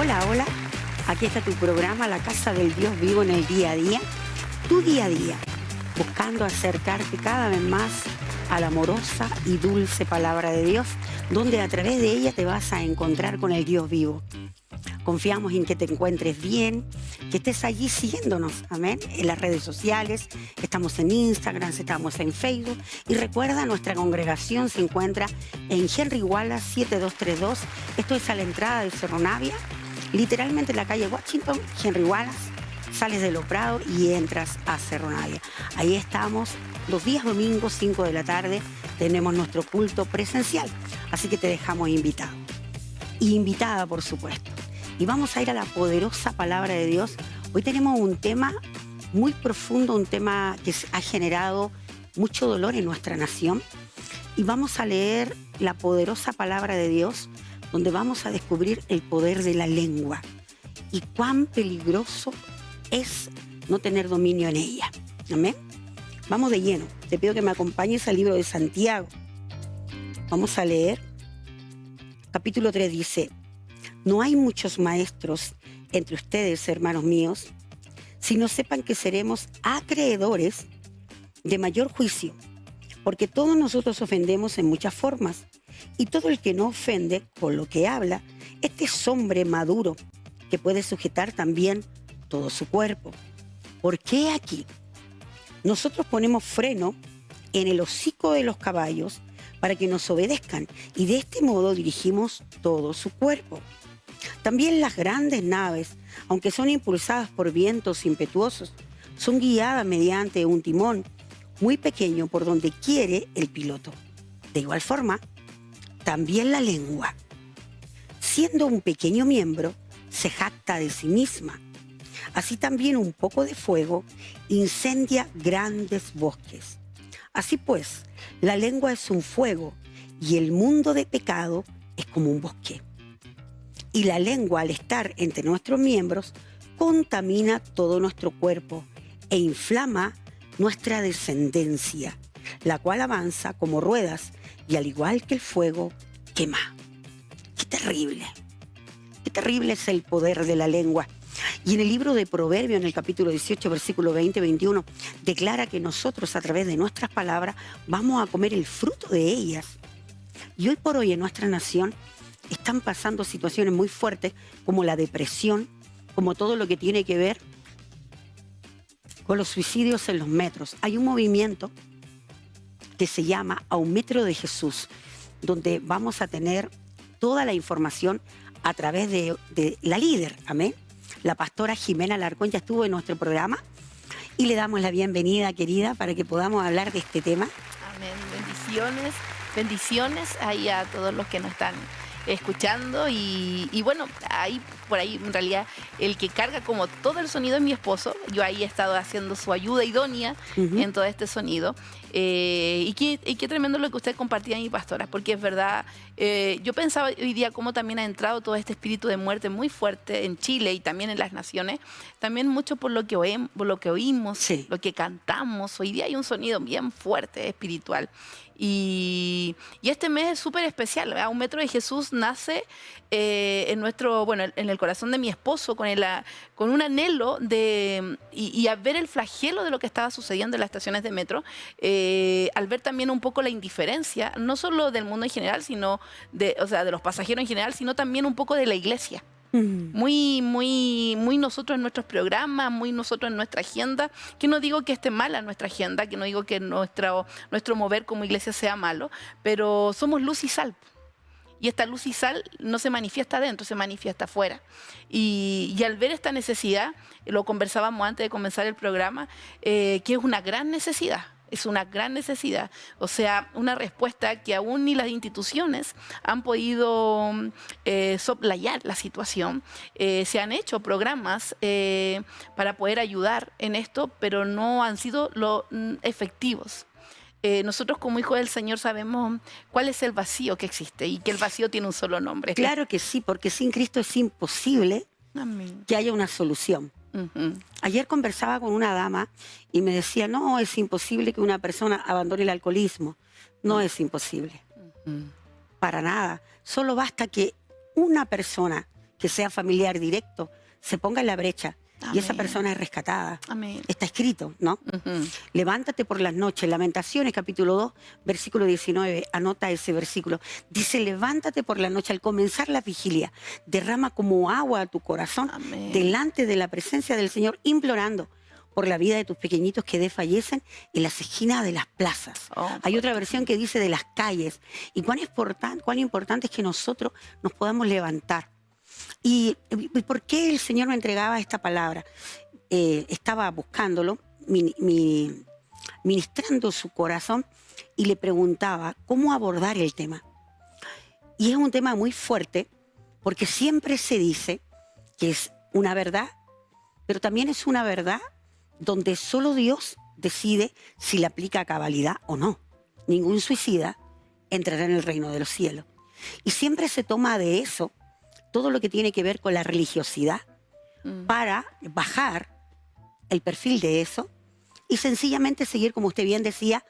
Hola, hola. Aquí está tu programa, La Casa del Dios Vivo en el día a día. Tu día a día, buscando acercarte cada vez más a la amorosa y dulce palabra de Dios, donde a través de ella te vas a encontrar con el Dios vivo. Confiamos en que te encuentres bien, que estés allí siguiéndonos, amén, en las redes sociales. Estamos en Instagram, estamos en Facebook. Y recuerda, nuestra congregación se encuentra en Henry Wallace 7232. Esto es a la entrada de Cerro Navia, literalmente en la calle Washington, Henry Wallace. Sales de Lo Prado y entras a Cerro Navia. Ahí estamos los días domingos, 5 de la tarde, tenemos nuestro culto presencial. Así que te dejamos invitado. Y invitada, por supuesto. Y vamos a ir a la poderosa palabra de Dios. Hoy tenemos un tema muy profundo, un tema que ha generado mucho dolor en nuestra nación. Y vamos a leer la poderosa palabra de Dios, donde vamos a descubrir el poder de la lengua y cuán peligroso es no tener dominio en ella. Amén. Vamos de lleno. Te pido que me acompañes al libro de Santiago. Vamos a leer. Capítulo 3 dice: no hay muchos maestros entre ustedes, hermanos míos, sino sepan que seremos acreedores de mayor juicio, porque todos nosotros ofendemos en muchas formas, y todo el que no ofende con lo que habla, este es hombre maduro, que puede sujetar también todo su cuerpo. ¿Por qué aquí? Nosotros ponemos freno en el hocico de los caballos para que nos obedezcan, y de este modo dirigimos todo su cuerpo. También las grandes naves, aunque son impulsadas por vientos impetuosos, son guiadas mediante un timón muy pequeño por donde quiere el piloto. De igual forma, también la lengua, siendo un pequeño miembro, se jacta de sí misma. Así también un poco de fuego incendia grandes bosques. Así pues, la lengua es un fuego y el mundo de pecado es como un bosque. Y la lengua, al estar entre nuestros miembros, contamina todo nuestro cuerpo e inflama nuestra descendencia, la cual avanza como ruedas y, al igual que el fuego, quema. ¡Qué terrible! ¡Qué terrible es el poder de la lengua! Y en el libro de Proverbios, en el capítulo 18, versículo 20-21, declara que nosotros, a través de nuestras palabras, vamos a comer el fruto de ellas. Y hoy por hoy en nuestra nación están pasando situaciones muy fuertes, como la depresión, como todo lo que tiene que ver con los suicidios en los metros. Hay un movimiento que se llama A un Metro de Jesús, donde vamos a tener toda la información a través de la líder, amén. La pastora Jimena Alarcón ya estuvo en nuestro programa y le damos la bienvenida, querida, para que podamos hablar de este tema. Amén. Bendiciones, bendiciones ahí a todos los que nos están escuchando y bueno, ahí por ahí en realidad el que carga como todo el sonido es mi esposo. Yo ahí he estado haciendo su ayuda idónea en todo este sonido. Y qué tremendo lo que usted compartía, mi pastora, porque es verdad, yo pensaba hoy día cómo también ha entrado todo este espíritu de muerte muy fuerte en Chile y también en las naciones, también mucho por lo que oímos, Sí. lo que cantamos. Hoy día hay un sonido bien fuerte, espiritual. Y este mes es súper especial. A un Metro de Jesús nace en el corazón de mi esposo, con un anhelo y a ver el flagelo de lo que estaba sucediendo en las estaciones de metro, al ver también un poco la indiferencia, no solo del mundo en general, sino de los pasajeros en general, sino también un poco de la iglesia. Muy, muy, muy nosotros en nuestros programas, muy nosotros en nuestra agenda, que no digo que esté mala nuestra agenda, que no digo que nuestro mover como iglesia sea malo, pero somos luz y sal. Y esta luz y sal no se manifiesta adentro, se manifiesta afuera. Y al ver esta necesidad, lo conversábamos antes de comenzar el programa, que es una gran necesidad. Es una gran necesidad, o sea, una respuesta que aún ni las instituciones han podido soplayar la situación. Se han hecho programas para poder ayudar en esto, pero no han sido efectivos. Nosotros como hijos del Señor sabemos cuál es el vacío que existe y que el vacío tiene un solo nombre. Claro que sí, porque sin Cristo es imposible que haya una solución. Ayer conversaba con una dama y me decía, no, es imposible que una persona abandone el alcoholismo. No es imposible. Para nada. Solo basta que una persona que sea familiar directo, se ponga en la brecha y esa Amén. persona es rescatada. Amén. Está escrito, ¿no? Ujú. Levántate por las noches. Lamentaciones, capítulo 2, versículo 19. Anota ese versículo. Dice, levántate por la noche al comenzar la vigilia. Derrama como agua a tu corazón Amén. delante de la presencia del Señor, implorando por la vida de tus pequeñitos que desfallecen en las esquinas de las plazas. Oh, Hay otra versión que dice de las calles. Y cuán importante es que nosotros nos podamos levantar. ¿Y por qué el Señor me entregaba esta palabra? Estaba buscándolo, ministrando su corazón y le preguntaba cómo abordar el tema. Y es un tema muy fuerte porque siempre se dice que es una verdad, pero también es una verdad donde solo Dios decide si la aplica a cabalidad o no. Ningún suicida entrará en el reino de los cielos. Y siempre se toma de eso todo lo que tiene que ver con la religiosidad para bajar el perfil de eso y sencillamente seguir, como usted bien decía,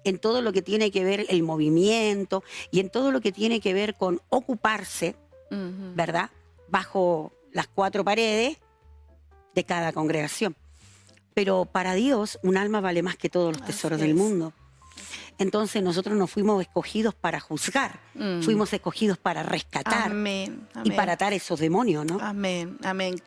en todo lo que tiene que ver el movimiento y en todo lo que tiene que ver con ocuparse, ¿verdad?, bajo las cuatro paredes de cada congregación. Pero para Dios un alma vale más que todos los tesoros del mundo. Entonces nosotros no fuimos escogidos para juzgar, fuimos escogidos para rescatar. Amén. Y para atar esos demonios, ¿no? Amén, amén.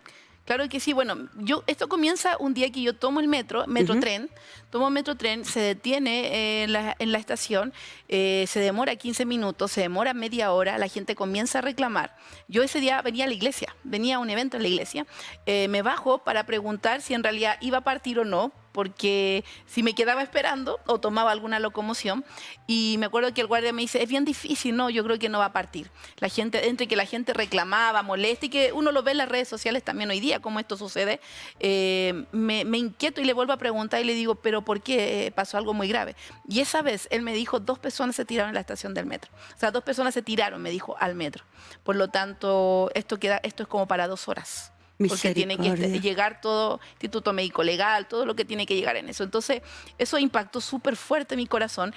Claro que sí. Bueno, esto comienza un día que yo tomo el metrotren, tomo metrotren, se detiene en la estación, se demora 15 minutos, se demora media hora, la gente comienza a reclamar. Yo ese día venía a la iglesia, venía a un evento en la iglesia, me bajo para preguntar si en realidad iba a partir o no, porque si me quedaba esperando o tomaba alguna locomoción, y me acuerdo que el guardia me dice, es bien difícil, no, yo creo que no va a partir. La gente, entre que la gente reclamaba, molesta, y que uno lo ve en las redes sociales también hoy día, cómo esto sucede, me inquieto y le vuelvo a preguntar y le digo, ¿pero por qué? Pasó algo muy grave. Y esa vez él me dijo, 2 personas se tiraron en la estación del metro. O sea, 2 personas se tiraron, me dijo, al metro. Por lo tanto, esto es como para 2 horas. Porque tiene que llegar todo, Instituto Médico Legal, todo lo que tiene que llegar en eso. Entonces, eso impactó súper fuerte en mi corazón.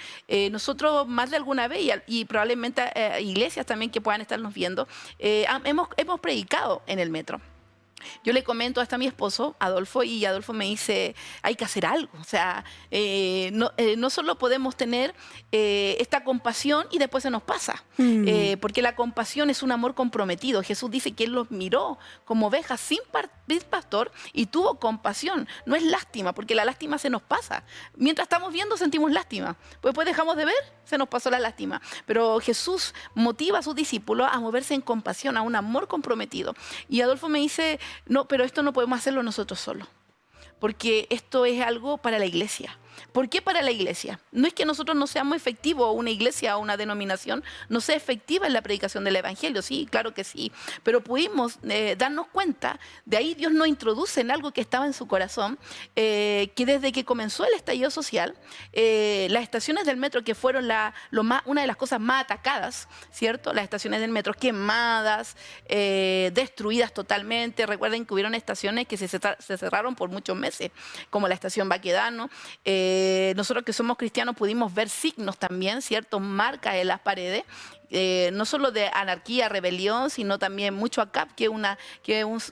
Nosotros más de alguna vez, y probablemente iglesias también que puedan estarnos viendo, hemos predicado en el metro. Yo le comento hasta a mi esposo, Adolfo, y Adolfo me dice, hay que hacer algo. O sea, no solo podemos tener esta compasión y después se nos pasa. Porque la compasión es un amor comprometido. Jesús dice que Él los miró como ovejas sin pastor y tuvo compasión. No es lástima, porque la lástima se nos pasa. Mientras estamos viendo sentimos lástima. Pues después dejamos de ver, se nos pasó la lástima. Pero Jesús motiva a sus discípulos a moverse en compasión, a un amor comprometido. Y Adolfo me dice, no, pero esto no podemos hacerlo nosotros solos, porque esto es algo para la iglesia. ¿Por qué para la iglesia? No es que nosotros no seamos efectivos, o una iglesia o una denominación no sea efectiva en la predicación del evangelio, sí, claro que sí, pero pudimos darnos cuenta, de ahí Dios nos introduce en algo que estaba en su corazón, que desde que comenzó el estallido social, las estaciones del metro, que fueron una de las cosas más atacadas, ¿cierto? Las estaciones del metro quemadas, destruidas totalmente. Recuerden que hubieron estaciones que se cerraron por muchos meses, como la estación Baquedano. Nosotros que somos cristianos pudimos ver signos también, ¿cierto? Marcas en las paredes, no solo de anarquía, rebelión, sino también mucho ACAP, que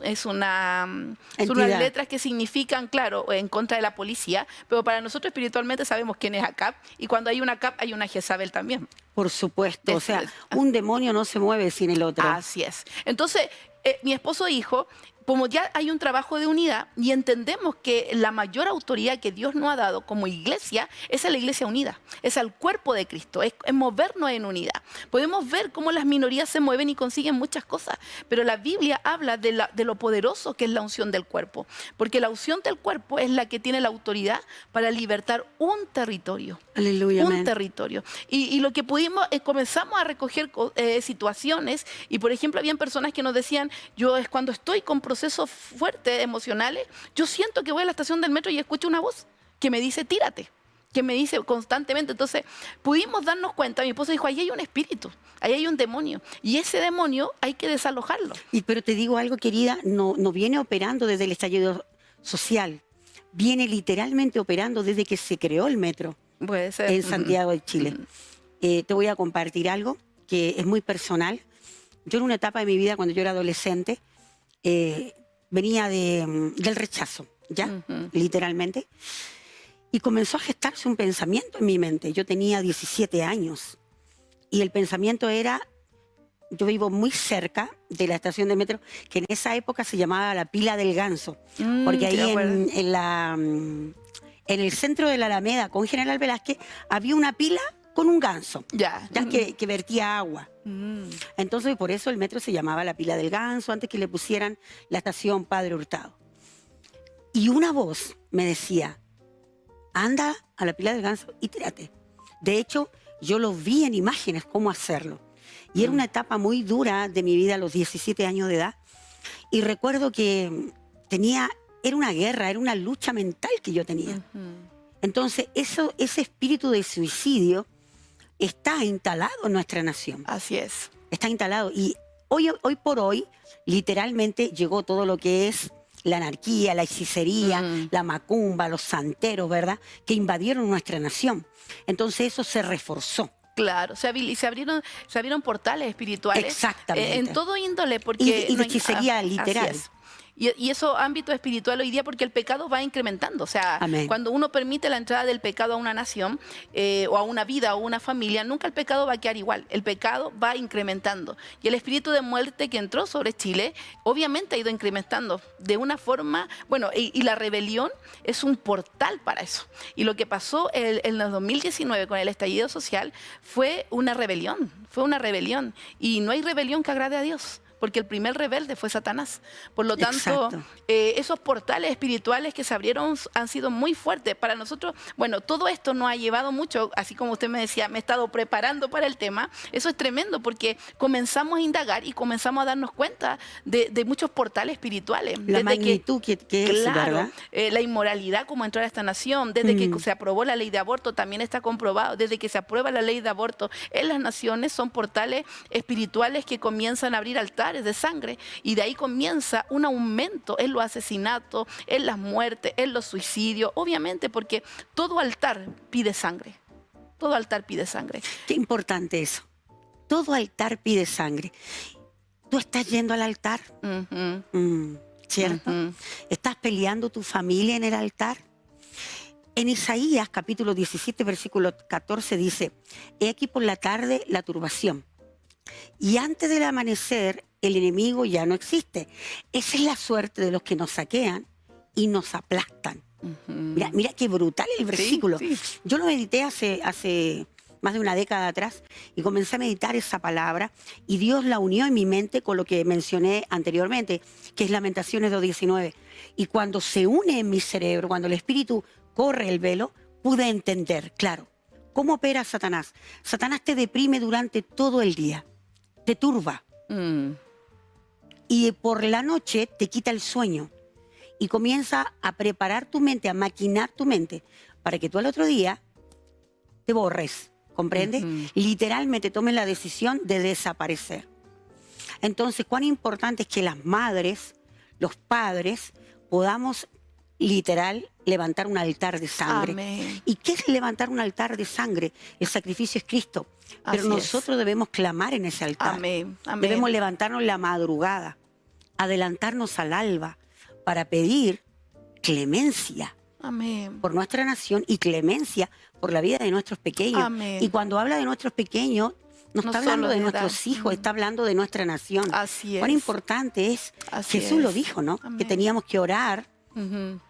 es unas letras que significan, claro, en contra de la policía, pero para nosotros espiritualmente sabemos quién es ACAP, y cuando hay una ACAP hay una Jezabel también. Por supuesto, o sea, un demonio no se mueve sin el otro. Así es. Entonces, mi esposo dijo, como ya hay un trabajo de unidad y entendemos que la mayor autoridad que Dios nos ha dado como iglesia es a la iglesia unida, es al cuerpo de Cristo, es movernos en unidad. Podemos ver cómo las minorías se mueven y consiguen muchas cosas, pero la Biblia habla de lo poderoso que es la unción del cuerpo, porque la unción del cuerpo es la que tiene la autoridad para libertar un territorio. Aleluya, un amén. territorio. Y lo que pudimos, comenzamos a recoger situaciones, y por ejemplo, habían personas que nos decían, yo es cuando estoy con procesos fuertes, emocionales, yo siento que voy a la estación del metro y escucho una voz que me dice, tírate, que me dice constantemente. Entonces, pudimos darnos cuenta, mi esposo dijo, ahí hay un espíritu, ahí hay un demonio, y ese demonio hay que desalojarlo. Pero te digo algo, querida, no viene operando desde el estallido social, viene literalmente operando desde que se creó el metro. Puede ser. En Santiago de Chile. Te voy a compartir algo que es muy personal. Yo en una etapa de mi vida, cuando yo era adolescente, venía del rechazo, ¿ya? Literalmente. Y comenzó a gestarse un pensamiento en mi mente. Yo tenía 17 años y el pensamiento era, yo vivo muy cerca de la estación de metro, que en esa época se llamaba la Pila del Ganso, porque ahí en el centro de la Alameda con General Velázquez había una pila con un ganso, ya que vertía agua. Entonces por eso el metro se llamaba la Pila del Ganso, antes que le pusieran la estación Padre Hurtado. Y una voz me decía, anda a la Pila del Ganso y tírate. De hecho, yo lo vi en imágenes cómo hacerlo. Y era una etapa muy dura de mi vida a los 17 años de edad. Y recuerdo que era una guerra, era una lucha mental que yo tenía. Entonces, ese espíritu de suicidio está instalado en nuestra nación. Así es. Está instalado. Y hoy por hoy, literalmente, llegó todo lo que es la anarquía, la hechicería, la macumba, los santeros, ¿verdad?, que invadieron nuestra nación. Entonces eso se reforzó. Claro, se abrieron portales espirituales. Exactamente. En todo índole. Porque y de hechicería literal. Así es. Y eso ámbito espiritual hoy día, porque el pecado va incrementando. O sea, Amén. Cuando uno permite la entrada del pecado a una nación, o a una vida, o a una familia, nunca el pecado va a quedar igual. El pecado va incrementando. Y el espíritu de muerte que entró sobre Chile, obviamente ha ido incrementando de una forma... Bueno, y la rebelión es un portal para eso. Y lo que pasó en el 2019 con el estallido social fue una rebelión. Fue una rebelión. Y no hay rebelión que agrade a Dios, porque el primer rebelde fue Satanás. Por lo tanto, esos portales espirituales que se abrieron han sido muy fuertes para nosotros. Bueno, todo esto nos ha llevado mucho, así como usted me decía, me he estado preparando para el tema. Eso es tremendo, porque comenzamos a indagar y comenzamos a darnos cuenta de muchos portales espirituales. La magnitud que es, ¿verdad? La inmoralidad, como entró a esta nación, desde que se aprobó la ley de aborto, también está comprobado, desde que se aprueba la ley de aborto en las naciones, son portales espirituales que comienzan a abrir altares de sangre, y de ahí comienza un aumento en los asesinatos, en las muertes, en los suicidios, obviamente, porque todo altar pide sangre. Todo altar pide sangre. Qué importante eso. Todo altar pide sangre. ¿Tú estás yendo al altar? ¿Cierto? ¿Estás peleando tu familia en el altar? En Isaías, capítulo 17, versículo 14, dice, he aquí por la tarde la turbación, y antes del amanecer el enemigo ya no existe. Esa es la suerte de los que nos saquean y nos aplastan. Mira qué brutal el versículo. Sí. Yo lo medité hace más de una década atrás y comencé a meditar esa palabra, y Dios la unió en mi mente con lo que mencioné anteriormente, que es Lamentaciones 2:19. Y cuando se une en mi cerebro, cuando el espíritu corre el velo, pude entender, claro, cómo opera Satanás. Satanás te deprime durante todo el día, te turba. Y por la noche te quita el sueño y comienza a preparar tu mente, a maquinar tu mente para que tú al otro día te borres, ¿comprendes? Literalmente tomes la decisión de desaparecer. Entonces, cuán importante es que las madres, los padres, podamos literal levantar un altar de sangre. Amén. ¿Y qué es levantar un altar de sangre? El sacrificio es Cristo. Pero nosotros debemos clamar en ese altar. Amén. Amén. Debemos levantarnos la madrugada, adelantarnos al alba para pedir clemencia. Amén. Por nuestra nación y clemencia por la vida de nuestros pequeños. Amén. Y cuando habla de nuestros pequeños, no está hablando de nuestros hijos, está hablando de nuestra nación. Así es. Cuán importante es, Jesús lo dijo, ¿no? Amén. Que teníamos que orar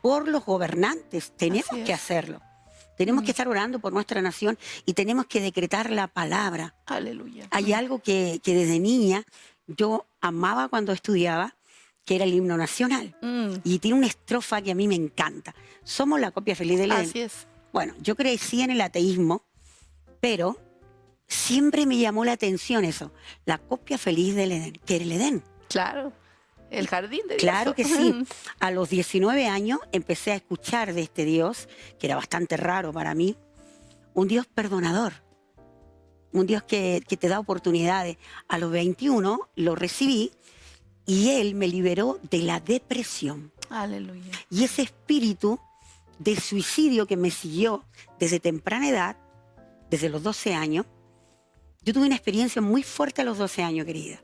por los gobernantes, tenemos que hacerlo. Tenemos que estar orando por nuestra nación y tenemos que decretar la palabra. Aleluya. Hay algo que desde niña yo amaba cuando estudiaba, que era el himno nacional. Y tiene una estrofa que a mí me encanta. Somos la copia feliz del Edén. Así es. Bueno, yo crecí en el ateísmo, pero siempre me llamó la atención eso, la copia feliz del Edén, que era el Edén. Claro. El jardín de Dios. Claro que sí. A los 19 años empecé a escuchar de este Dios, que era bastante raro para mí, un Dios perdonador, un Dios que te da oportunidades. A los 21 lo recibí y Él me liberó de la depresión. Aleluya. Y ese espíritu de suicidio que me siguió desde temprana edad, desde los 12 años, yo tuve una experiencia muy fuerte a los 12 años, querida.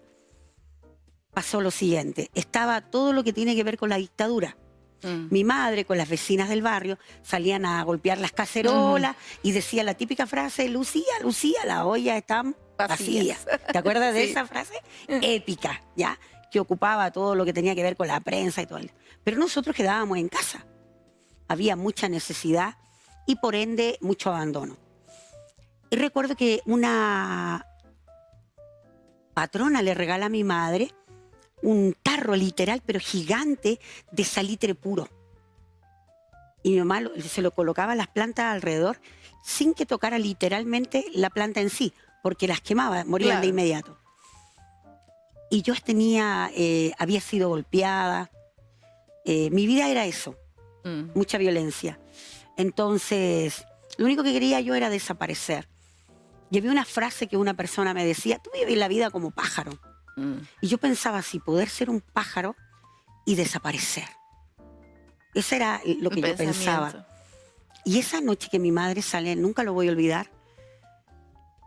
pasó lo siguiente. Estaba todo lo que tiene que ver con la dictadura. Mi madre con las vecinas del barrio salían a golpear las cacerolas y decía la típica frase, Lucía, Lucía, las ollas están vacías. ¿Te acuerdas de esa frase? Épica, ¿ya? Que ocupaba todo lo que tenía que ver con la prensa y todo. Pero nosotros quedábamos en casa. Había mucha necesidad y por ende mucho abandono. Y recuerdo que una patrona le regala a mi madre un tarro literal, pero gigante, de salitre puro. Y mi mamá se lo colocaba a las plantas alrededor sin que tocara literalmente la planta en sí, porque las quemaba, morían de inmediato. Y yo había sido golpeada. Mi vida era eso, mucha violencia. Entonces, lo único que quería yo era desaparecer. Y había una frase que una persona me decía, tú vives la vida como pájaro. Y yo pensaba así, poder ser un pájaro y desaparecer. Eso era lo que yo pensaba. Y esa noche que mi madre sale, nunca lo voy a olvidar,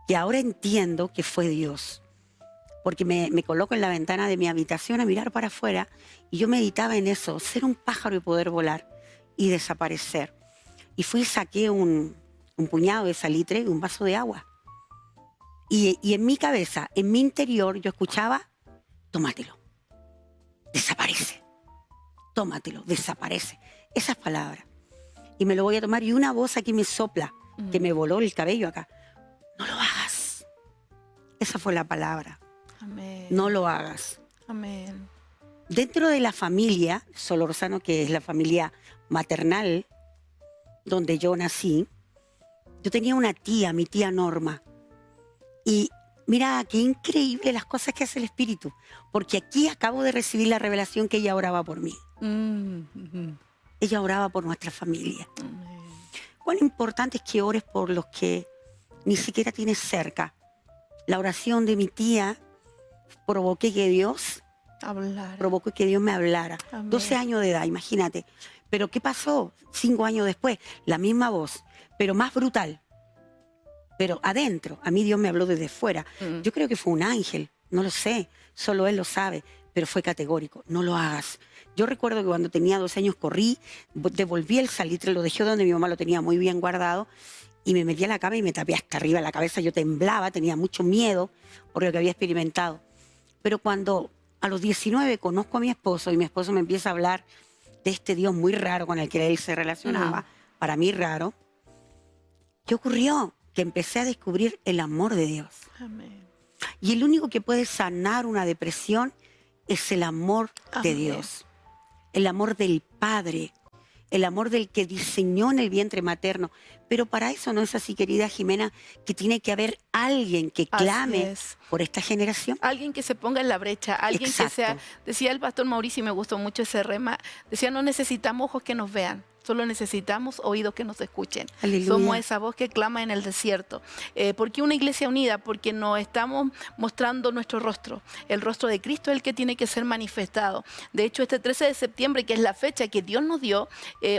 que ahora entiendo que fue Dios. Porque me coloco en la ventana de mi habitación a mirar para afuera y yo meditaba en eso, ser un pájaro y poder volar y desaparecer. Y fui y saqué un puñado de salitre y un vaso de agua. Y en mi cabeza, en mi interior, yo escuchaba, tómatelo, desaparece, tómatelo, desaparece. Esas palabras. Y me lo voy a tomar y una voz aquí me sopla, que me voló el cabello acá. No lo hagas. Esa fue la palabra. Amén. No lo hagas. Amén. Dentro de la familia Solorzano, que es la familia maternal donde yo nací, yo tenía una tía, mi tía Norma. Y mira, qué increíble las cosas que hace el Espíritu. Porque aquí acabo de recibir la revelación que ella oraba por mí. Ella oraba por nuestra familia. Cuán importante es que ores por los que ni siquiera tienes cerca. La oración de mi tía provocó que Dios me hablara. Amén. 12 años de edad, imagínate. Pero ¿qué pasó? 5 años después, la misma voz, pero más brutal. Pero adentro, a mí Dios me habló desde fuera. Yo creo que fue un ángel, no lo sé, solo Él lo sabe, pero fue categórico, no lo hagas. Yo recuerdo que cuando tenía 12 años corrí, devolví el salitre, lo dejé donde mi mamá lo tenía muy bien guardado y me metí a la cama y me tapé hasta arriba la cabeza. Yo temblaba, tenía mucho miedo por lo que había experimentado. Pero cuando a los 19 conozco a mi esposo y mi esposo me empieza a hablar de este Dios muy raro con el que él se relacionaba, para mí raro, ¿qué ocurrió? Que empecé a descubrir el amor de Dios. Amén. Y el único que puede sanar una depresión es el amor de Dios. El amor del Padre. El amor del que diseñó en el vientre materno. Pero para eso no es así, querida Jimena, que tiene que haber alguien que clame por esta generación. Alguien que se ponga en la brecha, alguien que sea, decía el pastor Mauricio, y me gustó mucho ese rema, decía, no necesitamos ojos que nos vean, solo necesitamos oídos que nos escuchen. Aleluya. Somos esa voz que clama en el desierto. ¿Por qué una iglesia unida? Porque nos estamos mostrando nuestro rostro. El rostro de Cristo es el que tiene que ser manifestado. De hecho, este 13 de septiembre, que es la fecha que Dios nos dio,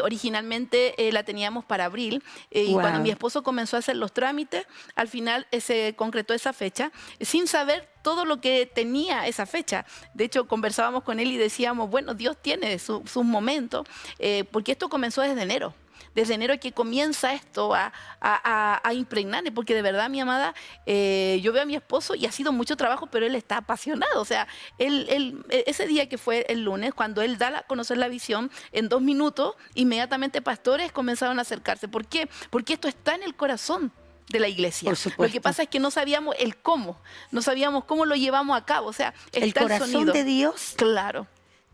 originalmente la teníamos para abril, y cuando mi esposo comenzó a hacer los trámites, al final se concretó esa fecha, sin saber todo lo que tenía esa fecha. De hecho, conversábamos con él y decíamos, bueno, Dios tiene sus momentos, porque esto comenzó desde enero. Desde enero que comienza esto a impregnarme, porque de verdad, mi amada, yo veo a mi esposo y ha sido mucho trabajo, pero él está apasionado. O sea, ese día que fue el lunes, cuando él da a conocer la visión, en 2 minutos, inmediatamente pastores comenzaron a acercarse. ¿Por qué? Porque esto está en el corazón de la iglesia. Por supuesto. Lo que pasa es que no sabíamos el cómo, no sabíamos cómo lo llevamos a cabo. O sea, el corazón de Dios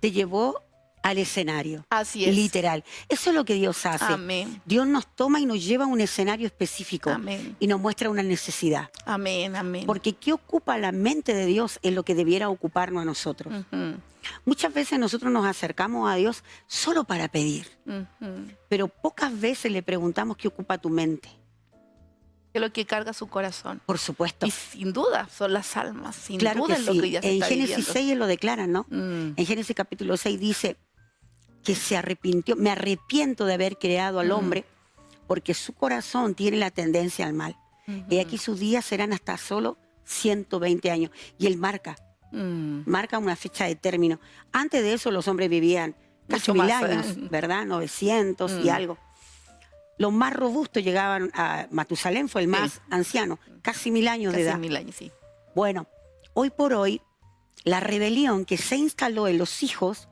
te llevó al escenario. Así es. Literal. Eso es lo que Dios hace. Amén. Dios nos toma y nos lleva a un escenario específico. Amén. Y nos muestra una necesidad. Amén, amén. Porque ¿qué ocupa la mente de Dios? Es lo que debiera ocuparnos a nosotros. Muchas veces nosotros nos acercamos a Dios solo para pedir. Pero pocas veces le preguntamos qué ocupa tu mente. Que lo que carga su corazón. Por supuesto. Y sin duda son las almas, sin claro duda que es lo sí. que ya se En está Génesis viviendo. 6 él lo declara, ¿no? En Génesis capítulo 6 dice que se arrepintió. Me arrepiento de haber creado al hombre porque su corazón tiene la tendencia al mal. Y aquí sus días serán hasta solo 120 años. Y él marca Marca una fecha de término. Antes de eso los hombres vivían casi Mucho 1000 más, años, ¿verdad? 900 y algo. Los más robustos llegaban a Matusalén, fue el más anciano, casi 1000 años de Casi edad. 1000 años, sí. Bueno, hoy por hoy, la rebelión que se instaló en los hijos,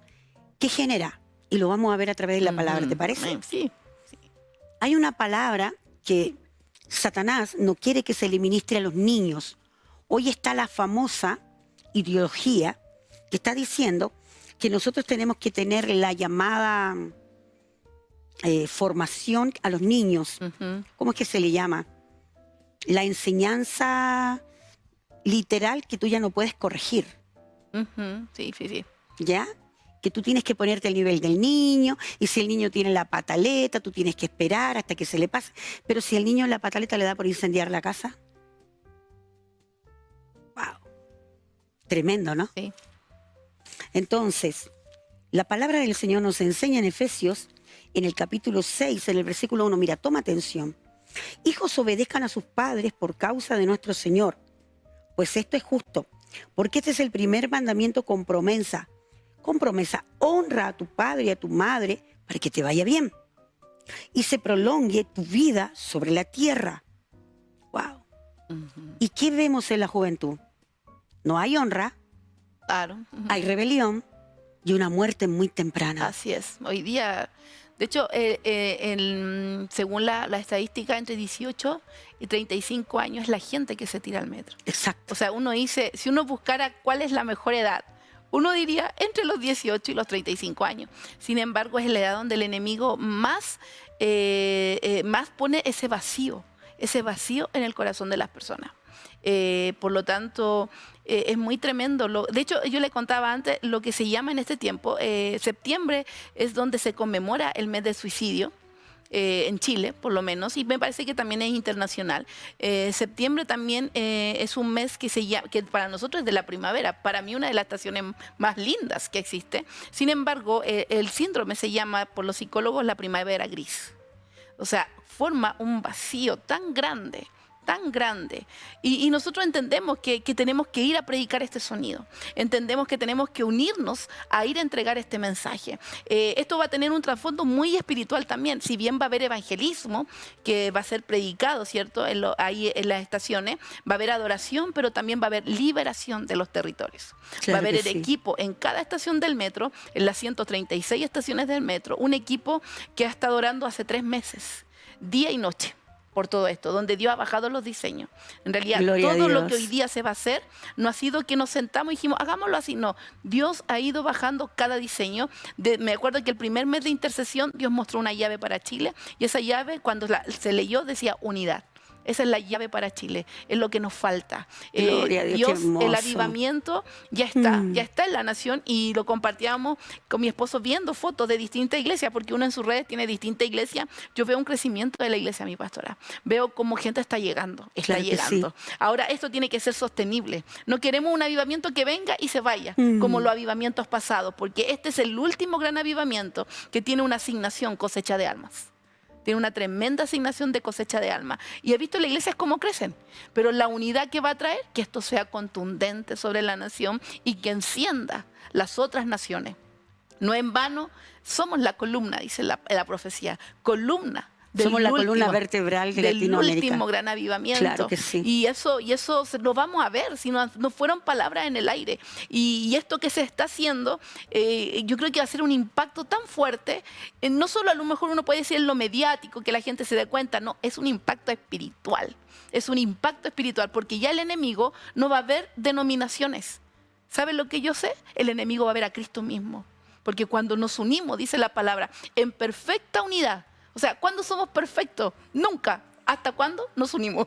¿qué genera? Y lo vamos a ver a través de la palabra, ¿te parece? Sí. Hay una palabra que Satanás no quiere que se le ministre a los niños. Hoy está la famosa ideología que está diciendo que nosotros tenemos que tener la llamada formación a los niños. ¿Cómo es que se le llama? La enseñanza literal que tú ya no puedes corregir. Sí. ¿Ya? Que tú tienes que ponerte al nivel del niño, y si el niño tiene la pataleta, tú tienes que esperar hasta que se le pase. Pero si el niño la pataleta le da por incendiar la casa, ¡wow! Tremendo, ¿no? Sí. Entonces, la palabra del Señor nos enseña en Efesios, en el capítulo 6, en el versículo 1, mira, toma atención. Hijos, obedezcan a sus padres por causa de nuestro Señor, pues esto es justo, porque este es el primer mandamiento con promesa. Con promesa, honra a tu padre y a tu madre para que te vaya bien y se prolongue tu vida sobre la tierra. ¡Wow! ¿Y qué vemos en la juventud? No hay honra, Claro. hay rebelión y una muerte muy temprana. Así es. Hoy día, de hecho, según la estadística, entre 18 y 35 años es la gente que se tira al metro. Exacto. O sea, uno dice, si uno buscara cuál es la mejor edad, uno diría entre los 18 y los 35 años. Sin embargo, es la edad donde el enemigo más pone ese vacío en el corazón de las personas. Por lo tanto, es muy tremendo. De hecho, yo le contaba antes lo que se llama en este tiempo, septiembre es donde se conmemora el mes del suicidio. En Chile, por lo menos, y me parece que también es internacional. Septiembre también es un mes que para nosotros es de la primavera, para mí una de las estaciones más lindas que existe. Sin embargo, el síndrome se llama por los psicólogos la primavera gris. O sea, forma un vacío tan grande. Y nosotros entendemos que tenemos que ir a predicar este sonido. Entendemos que tenemos que unirnos a ir a entregar este mensaje. Esto va a tener un trasfondo muy espiritual también. Si bien va a haber evangelismo que va a ser predicado, ¿cierto? Ahí en las estaciones, va a haber adoración, pero también va a haber liberación de los territorios. Claro, va a haber el sí. equipo en cada estación del metro, en las 136 estaciones del metro, un equipo que ha estado orando hace 3 meses, día y noche, por todo esto, donde Dios ha bajado los diseños. En realidad, Gloria a todo lo Dios. que hoy día se va a hacer no ha sido que nos sentamos y dijimos, hagámoslo así. No, Dios ha ido bajando cada diseño. Me acuerdo que el primer mes de intercesión, Dios mostró una llave para Chile, y esa llave, cuando se leyó, decía unidad. Esa es la llave para Chile, es lo que nos falta. Gloria a Dios, Dios, qué hermoso. el avivamiento ya está en la nación, y lo compartíamos con mi esposo viendo fotos de distintas iglesias, porque uno en sus redes tiene distintas iglesias. Yo veo un crecimiento de la iglesia, mi pastora. Veo cómo gente está llegando, Claro que sí. Ahora, esto tiene que ser sostenible. No queremos un avivamiento que venga y se vaya, como los avivamientos pasados, porque este es el último gran avivamiento que tiene una asignación, cosecha de almas. Tiene una tremenda asignación de cosecha de alma. Y he visto las iglesias cómo crecen. Pero la unidad que va a traer, que esto sea contundente sobre la nación y que encienda las otras naciones. No en vano, somos la columna, dice la profecía. Columna. Somos la columna vertebral de Latinoamérica. Del último gran avivamiento. Claro que sí. Y eso lo vamos a ver, si no fueron palabras en el aire. Y esto que se está haciendo, yo creo que va a ser un impacto tan fuerte. No solo a lo mejor uno puede decir en lo mediático, que la gente se dé cuenta, no, es un impacto espiritual. Es un impacto espiritual, porque ya el enemigo no va a ver denominaciones. ¿Saben lo que yo sé? El enemigo va a ver a Cristo mismo. Porque cuando nos unimos, dice la palabra, en perfecta unidad. O sea, ¿cuándo somos perfectos? Nunca. ¿Hasta cuándo nos unimos?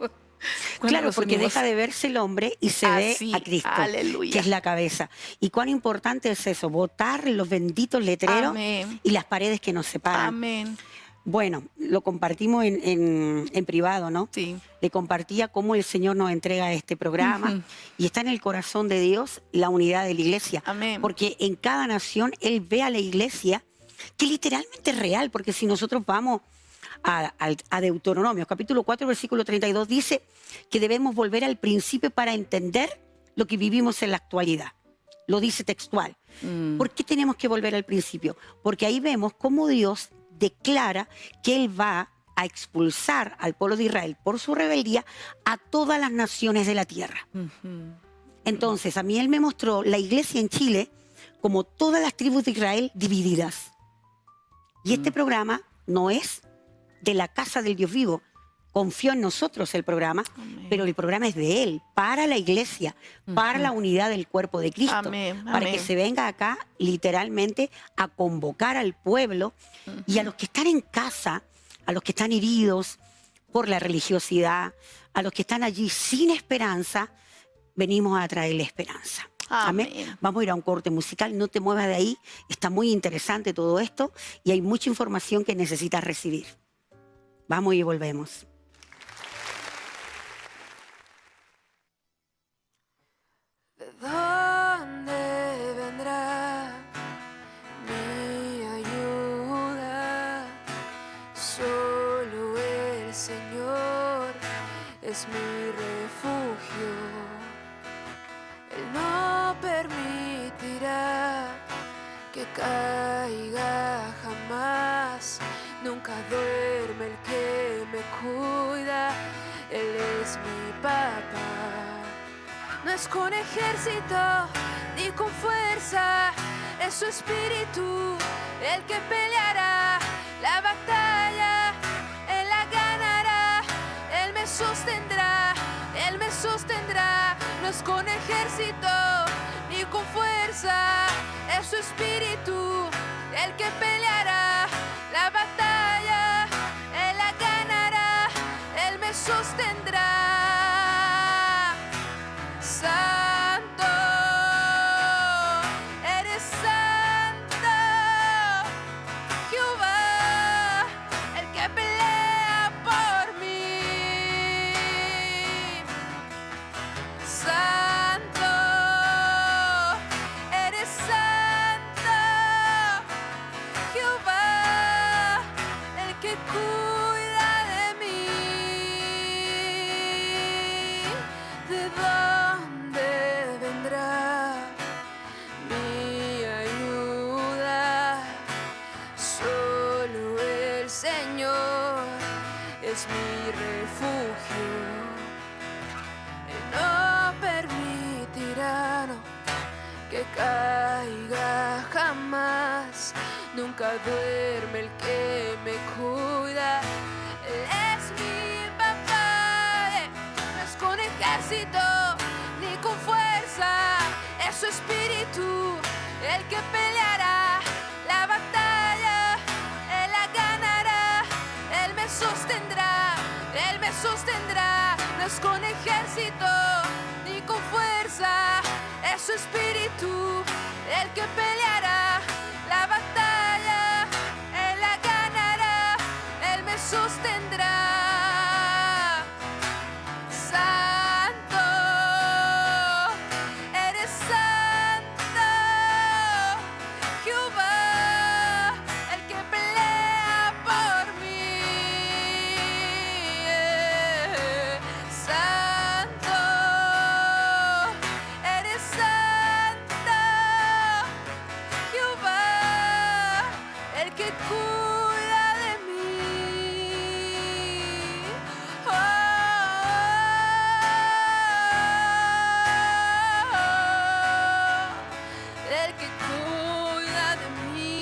Claro, porque deja de verse el hombre y se ve a Cristo, aleluya, que es la cabeza. ¿Y cuán importante es eso? Botar los benditos letreros y las paredes que nos separan. Amén. Bueno, lo compartimos en privado, ¿no? Sí. Le compartía cómo el Señor nos entrega este programa y está en el corazón de Dios la unidad de la iglesia. Amén. Porque en cada nación Él ve a la iglesia, que literalmente es real, porque si nosotros vamos a Deuteronomio, capítulo 4, versículo 32, dice que debemos volver al principio para entender lo que vivimos en la actualidad. Lo dice textual. Mm. ¿Por qué tenemos que volver al principio? Porque ahí vemos cómo Dios declara que Él va a expulsar al pueblo de Israel por su rebeldía a todas las naciones de la tierra. Ujú. Entonces, a mí Él me mostró la iglesia en Chile como todas las tribus de Israel divididas. Y este programa no es de la casa del Dios vivo. Confió en nosotros el programa, Amén. pero el programa es de Él, para la iglesia, para la unidad del cuerpo de Cristo, Amén, para que amén. se venga acá literalmente a convocar al pueblo y a los que están en casa, a los que están heridos por la religiosidad, a los que están allí sin esperanza, venimos a traerle esperanza. Amén. Amén. Vamos a ir a un corte musical, no te muevas de ahí, está muy interesante todo esto y hay mucha información que necesitas recibir. Vamos y volvemos. ¿De dónde vendrá mi ayuda? Solo el Señor es mi refugio. Él no permitirá que caiga jamás. Nunca duerme el que me cuida. Él es mi papá. No es con ejército ni con fuerza, es su espíritu el que peleará la batalla, él la ganará, él me sostendrá, él me sostendrá. No es con ejército ni con fuerza, es su espíritu el que peleará la batalla, él la ganará, él me sostendrá. Santo, eres santo, Jehová, el que pelea por mí. Santo, eres santo, Jehová, el que cuida de mí. ¿De dónde vendrá mi ayuda? Solo el Señor es mi refugio. Él no permitirá que caiga jamás. Nunca duerme el que me cuida. Él es mi papá. No es con ejército ni con fuerza, es su espíritu el que peleará la batalla, él la ganará, él me sostendrá, él me sostendrá. No es con ejército ni con fuerza, es su espíritu el que peleará la batalla, él la ganará, él me sostendrá. Santo, eres santo, Jehová, el que pelea por mí. Santo, eres santo, Jehová, el que cuida de mí. El que cuida de mí.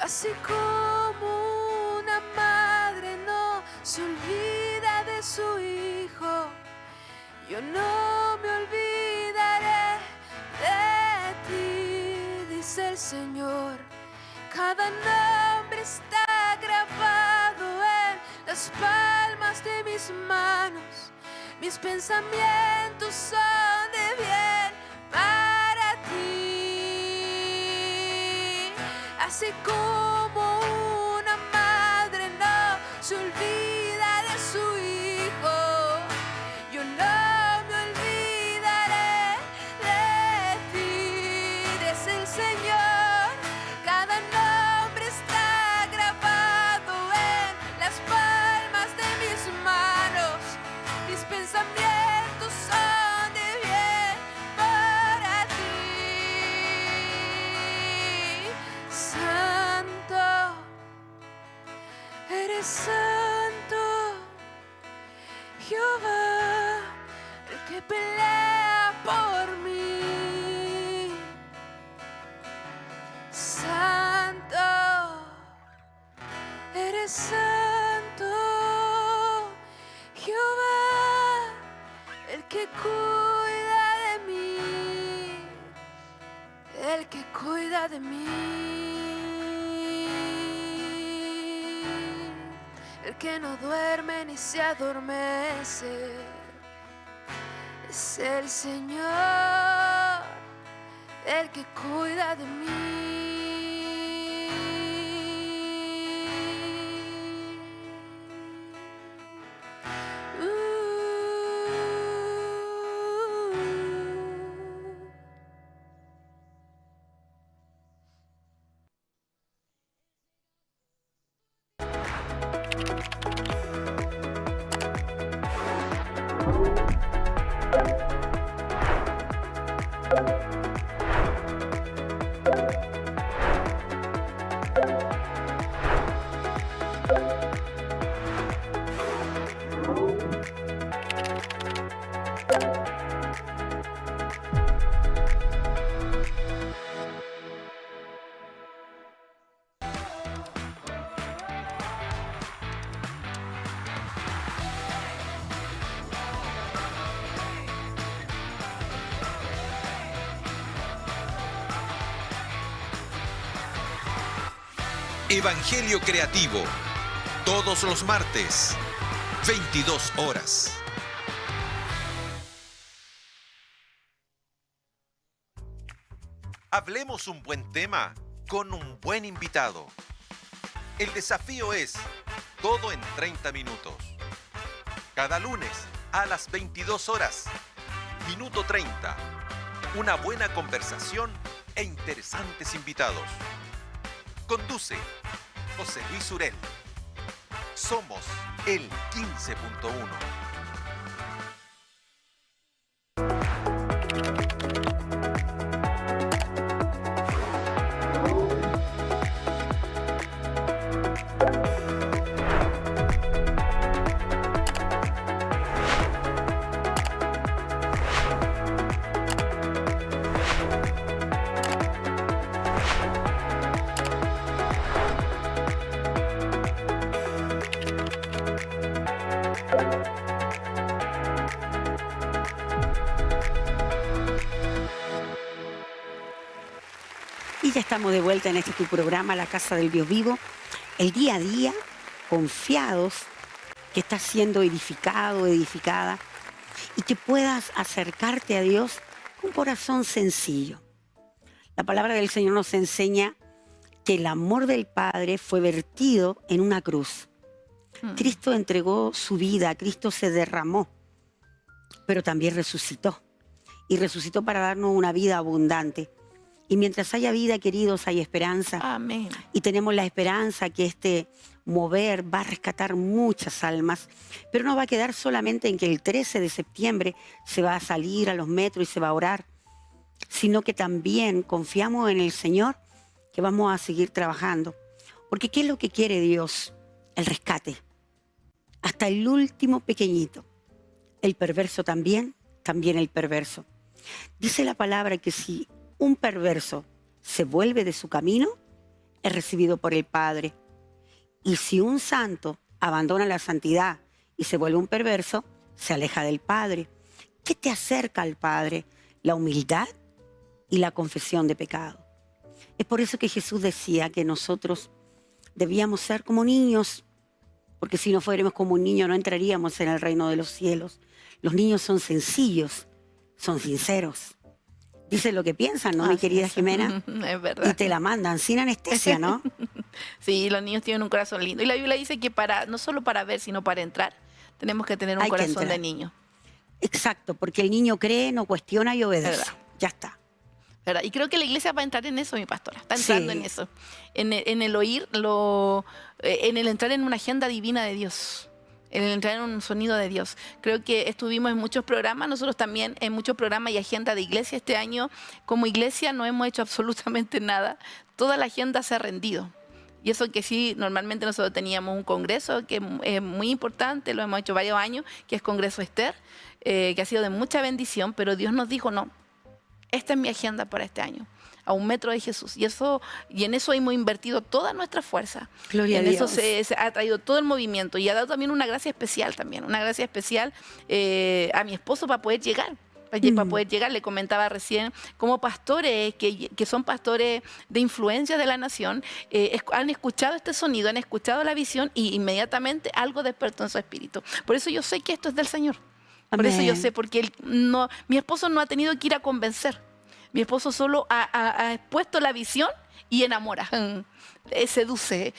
Así como una madre no se olvida de su hijo, yo no me olvidaré de ti, dice el Señor. Cada nombre está grabado en las palmas de mis manos. Mis pensamientos son de bien para ti. Así como una madre no se olvida de su hijo, yo no me olvidaré de ti, dice el Señor. Cada nombre está grabado en las palmas de mis manos. Mis pensamientos son de bien para ti. Santo, eres santo, Jehová, el que pelea por mí. Santo, eres santo, Jehová, el que cuida de mí, el que cuida de mí, el que no duerme ni se adormece, es el Señor, el que cuida de mí. Evangelio Creativo, todos los martes, 22 horas. Hablemos un buen tema con un buen invitado. El desafío es todo en 30 minutos. Cada lunes a las 22 horas, minuto 30. Una buena conversación e interesantes invitados. Conduce José Luis Urel. Somos el 15.1. Y ya estamos de vuelta en este tu programa, La Casa del Dios Vivo. El día a día, confiados que estás siendo edificado, edificada, y que puedas acercarte a Dios con un corazón sencillo. La palabra del Señor nos enseña que el amor del Padre fue vertido en una cruz. Cristo entregó su vida, Cristo se derramó, pero también resucitó. Y resucitó para darnos una vida abundante. Y mientras haya vida, queridos, hay esperanza. Amén. Y tenemos la esperanza que este mover va a rescatar muchas almas, pero no va a quedar solamente en que el 13 de septiembre se va a salir a los metros y se va a orar, sino que también confiamos en el Señor que vamos a seguir trabajando. Porque ¿qué es lo que quiere Dios? El rescate. Hasta el último pequeñito. El perverso también el perverso. Dice la palabra que si un perverso se vuelve de su camino, es recibido por el Padre. Y si un santo abandona la santidad y se vuelve un perverso, se aleja del Padre. ¿Qué te acerca al Padre? La humildad y la confesión de pecado. Es por eso que Jesús decía que nosotros debíamos ser como niños, porque si no fuéramos como un niño no entraríamos en el reino de los cielos. Los niños son sencillos, son sinceros. Dicen lo que piensan, ¿no, mi querida Jimena? Es verdad. Y te la mandan sin anestesia, ¿no? Sí, los niños tienen un corazón lindo. Y la Biblia dice que no solo para ver, sino para entrar, tenemos que tener un corazón de niño. Exacto, porque el niño cree, no cuestiona y obedece. ¿Verdad? Ya está. ¿Verdad? Y creo que la iglesia va a entrar en eso, mi pastora. Está entrando en eso. En el oír, en el entrar en una agenda divina de Dios. el entrar en un sonido de Dios. Creo que estuvimos en muchos programas, nosotros también en muchos programas y agenda de iglesia este año. Como iglesia no hemos hecho absolutamente nada. Toda la agenda se ha rendido. Y eso que sí, normalmente nosotros teníamos un congreso que es muy importante, lo hemos hecho varios años, que es Congreso Esther, que ha sido de mucha bendición, pero Dios nos dijo, no, esta es mi agenda para este año, a 1 metro de Jesús. Y en eso hemos invertido toda nuestra fuerza. Gloria a En eso Dios. se ha traído todo el movimiento y ha dado también una gracia especial a mi esposo para poder llegar. Para poder llegar, le comentaba recién, como pastores que son pastores de influencia de la nación, han escuchado este sonido, han escuchado la visión y inmediatamente algo despertó en su espíritu. Por eso yo sé que esto es del Señor. Por eso yo sé, porque mi esposo no ha tenido que ir a convencer. Mi esposo solo ha expuesto la visión y enamora, seduce.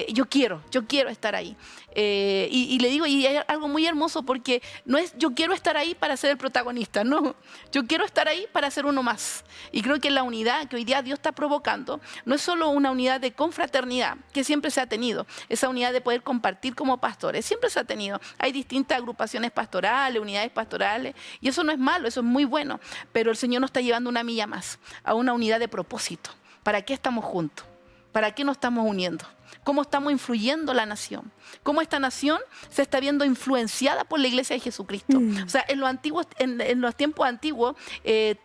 Yo quiero estar ahí. Y le digo, y hay algo muy hermoso porque no es yo quiero estar ahí para ser el protagonista, no. Yo quiero estar ahí para ser uno más. Y creo que la unidad que hoy día Dios está provocando no es solo una unidad de confraternidad, que siempre se ha tenido, esa unidad de poder compartir como pastores, siempre se ha tenido. Hay distintas agrupaciones pastorales, unidades pastorales, y eso no es malo, eso es muy bueno. Pero el Señor nos está llevando una milla más, a una unidad de propósito. ¿Para qué estamos juntos? ¿Para qué nos estamos uniendo? ¿Cómo estamos influyendo la nación? ¿Cómo esta nación se está viendo influenciada por la iglesia de Jesucristo? O sea, en los tiempos antiguos,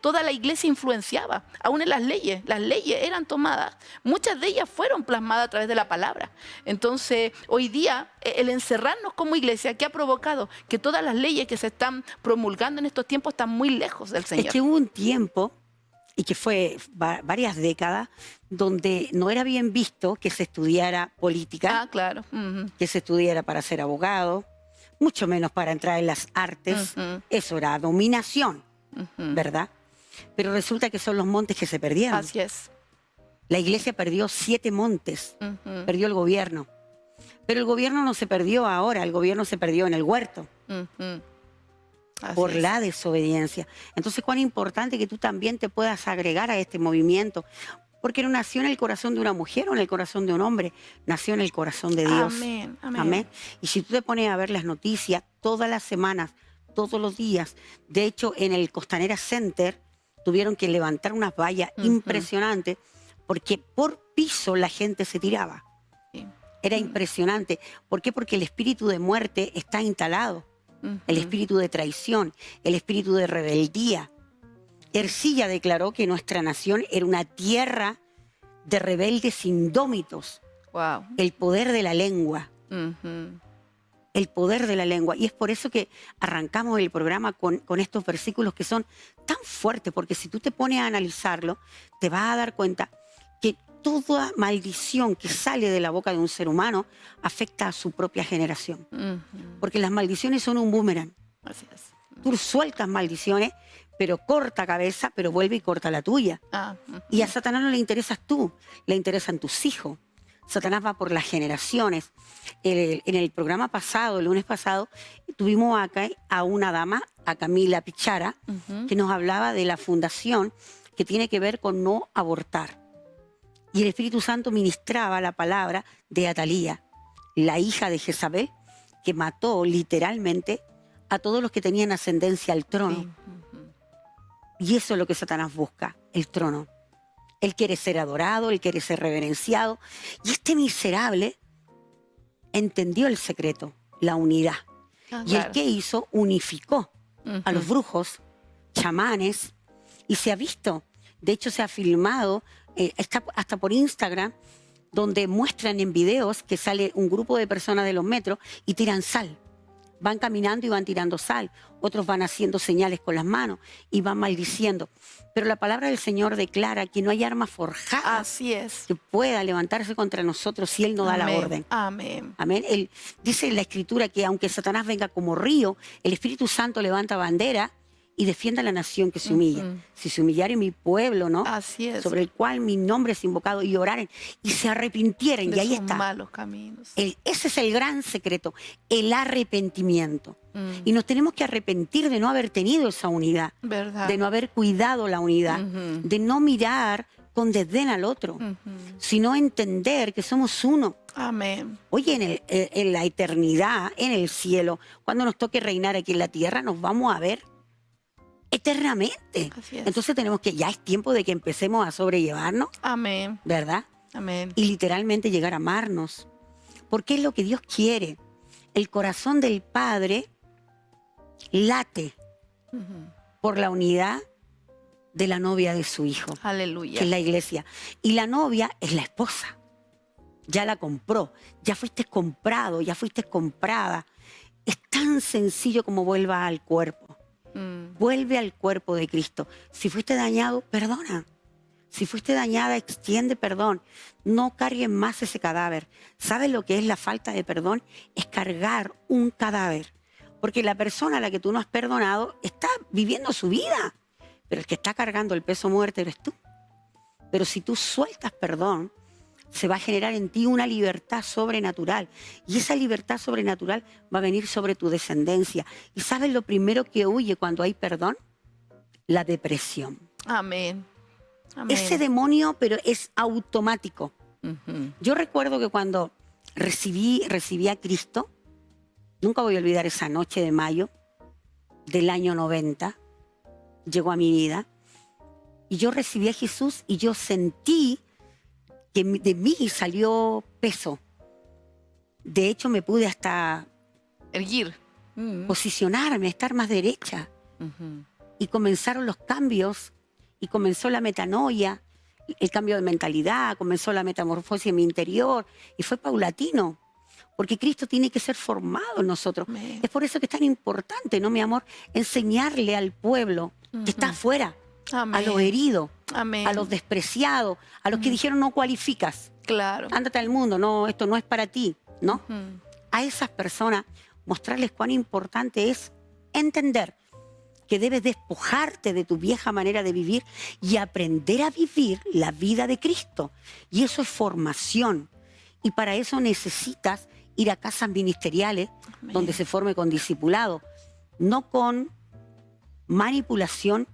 toda la iglesia influenciaba, aún en las leyes. Las leyes eran tomadas, muchas de ellas fueron plasmadas a través de la palabra. Entonces, hoy día, el encerrarnos como iglesia, ¿qué ha provocado? Que todas las leyes que se están promulgando en estos tiempos están muy lejos del Señor. Es que hubo un tiempo, y que fue varias décadas, donde no era bien visto que se estudiara política, Claro. que se estudiara para ser abogado, mucho menos para entrar en las artes. Eso era dominación, ¿verdad? Pero resulta que son los montes que se perdieron. Así es. La iglesia perdió 7 montes, perdió el gobierno. Pero el gobierno no se perdió ahora, el gobierno se perdió en el huerto. Por la desobediencia. Entonces, cuán importante que tú también te puedas agregar a este movimiento, porque no nació en el corazón de una mujer o en el corazón de un hombre, nació en el corazón de Dios. Amén, amén. Amén. Y si tú te pones a ver las noticias todas las semanas, todos los días, de hecho, en el Costanera Center tuvieron que levantar unas vallas impresionantes, porque por piso la gente se tiraba. Sí. Era impresionante. ¿Por qué? Porque el espíritu de muerte está instalado. El espíritu de traición, el espíritu de rebeldía. Ercilla declaró que nuestra nación era una tierra de rebeldes indómitos. Wow. El poder de la lengua. El poder de la lengua. Y es por eso que arrancamos el programa con estos versículos que son tan fuertes, porque si tú te pones a analizarlo, te vas a dar cuenta que toda maldición que sale de la boca de un ser humano afecta a su propia generación. Porque las maldiciones son un boomerang. Así es. Tú sueltas maldiciones, pero corta cabeza, pero vuelve y corta la tuya. Y a Satanás no le interesas tú, le interesan tus hijos. Satanás va por las generaciones. En el programa pasado, el lunes pasado, tuvimos acá a una dama, a Camila Pichara, que nos hablaba de la fundación que tiene que ver con no abortar. Y el Espíritu Santo ministraba la palabra de Atalía, la hija de Jezabel, que mató literalmente a todos los que tenían ascendencia al trono. Y eso es lo que Satanás busca, el trono. Él quiere ser adorado, él quiere ser reverenciado. Y este miserable entendió el secreto, la unidad. Y el que hizo, unificó a los brujos, chamanes, y se ha visto. De hecho, se ha filmado, está hasta por Instagram, donde muestran en videos que sale un grupo de personas de los metros y tiran sal. Van caminando y van tirando sal. Otros van haciendo señales con las manos y van maldiciendo. Pero la palabra del Señor declara que no hay arma forjada que pueda levantarse contra nosotros si Él no da la orden. Amén. Amén. Él dice en la Escritura que aunque Satanás venga como río, el Espíritu Santo levanta bandera y defienda a la nación que se humilla. Si se humillare mi pueblo, ¿no? Así es. Sobre el cual mi nombre es invocado, y oraren y se arrepintieren. De y ahí sus está. malos caminos. Ese es el gran secreto, el arrepentimiento. Y nos tenemos que arrepentir de no haber tenido esa unidad, ¿verdad? de no haber cuidado la unidad, de no mirar con desdén al otro, sino entender que somos uno. Amén. Oye, en la eternidad, en el cielo, cuando nos toque reinar aquí en la tierra, nos vamos a ver eternamente. Así es. Entonces ya es tiempo de que empecemos a sobrellevarnos, Amén. ¿verdad? Amén. Y literalmente llegar a amarnos. Porque es lo que Dios quiere. El corazón del Padre late Ujú. por la unidad de la novia de su Hijo, Aleluya. que es la iglesia. Y la novia es la esposa. Ya la compró, ya fuiste comprado, ya fuiste comprada. Es tan sencillo como vuelva al cuerpo. Vuelve al cuerpo de Cristo. Si fuiste dañado, perdona. Si fuiste dañada, extiende perdón. No cargues más ese cadáver. ¿Sabes lo que es la falta de perdón? Es cargar un cadáver. Porque la persona a la que tú no has perdonado está viviendo su vida. Pero el que está cargando el peso muerto eres tú. Pero si tú sueltas perdón, se va a generar en ti una libertad sobrenatural. Y esa libertad sobrenatural va a venir sobre tu descendencia. ¿Y sabes lo primero que huye cuando hay perdón? La depresión. Amén. Amén. Ese demonio, pero es automático. Ujú. Yo recuerdo que cuando recibí a Cristo, nunca voy a olvidar esa noche de mayo del año 90, llegó a mi vida, y yo recibí a Jesús y yo sentí que de mí salió peso. De hecho, me pude hasta Erguir. posicionarme, estar más derecha. Ujú. Y comenzaron los cambios, y comenzó la metanoia, el cambio de mentalidad, comenzó la metamorfosis en mi interior, y fue paulatino, porque Cristo tiene que ser formado en nosotros. Amén. Es por eso que es tan importante, ¿no, mi amor? Enseñarle al pueblo que está afuera, Amén. a los heridos, Amén. a los despreciados, a los que dijeron no cualificas, Claro. ándate al mundo, no, esto no es para ti, ¿no? Ujú. A esas personas mostrarles cuán importante es entender que debes despojarte de tu vieja manera de vivir y aprender a vivir la vida de Cristo. Y eso es formación. Y para eso necesitas ir a casas ministeriales Amén. donde se forme con discipulado, no con manipulación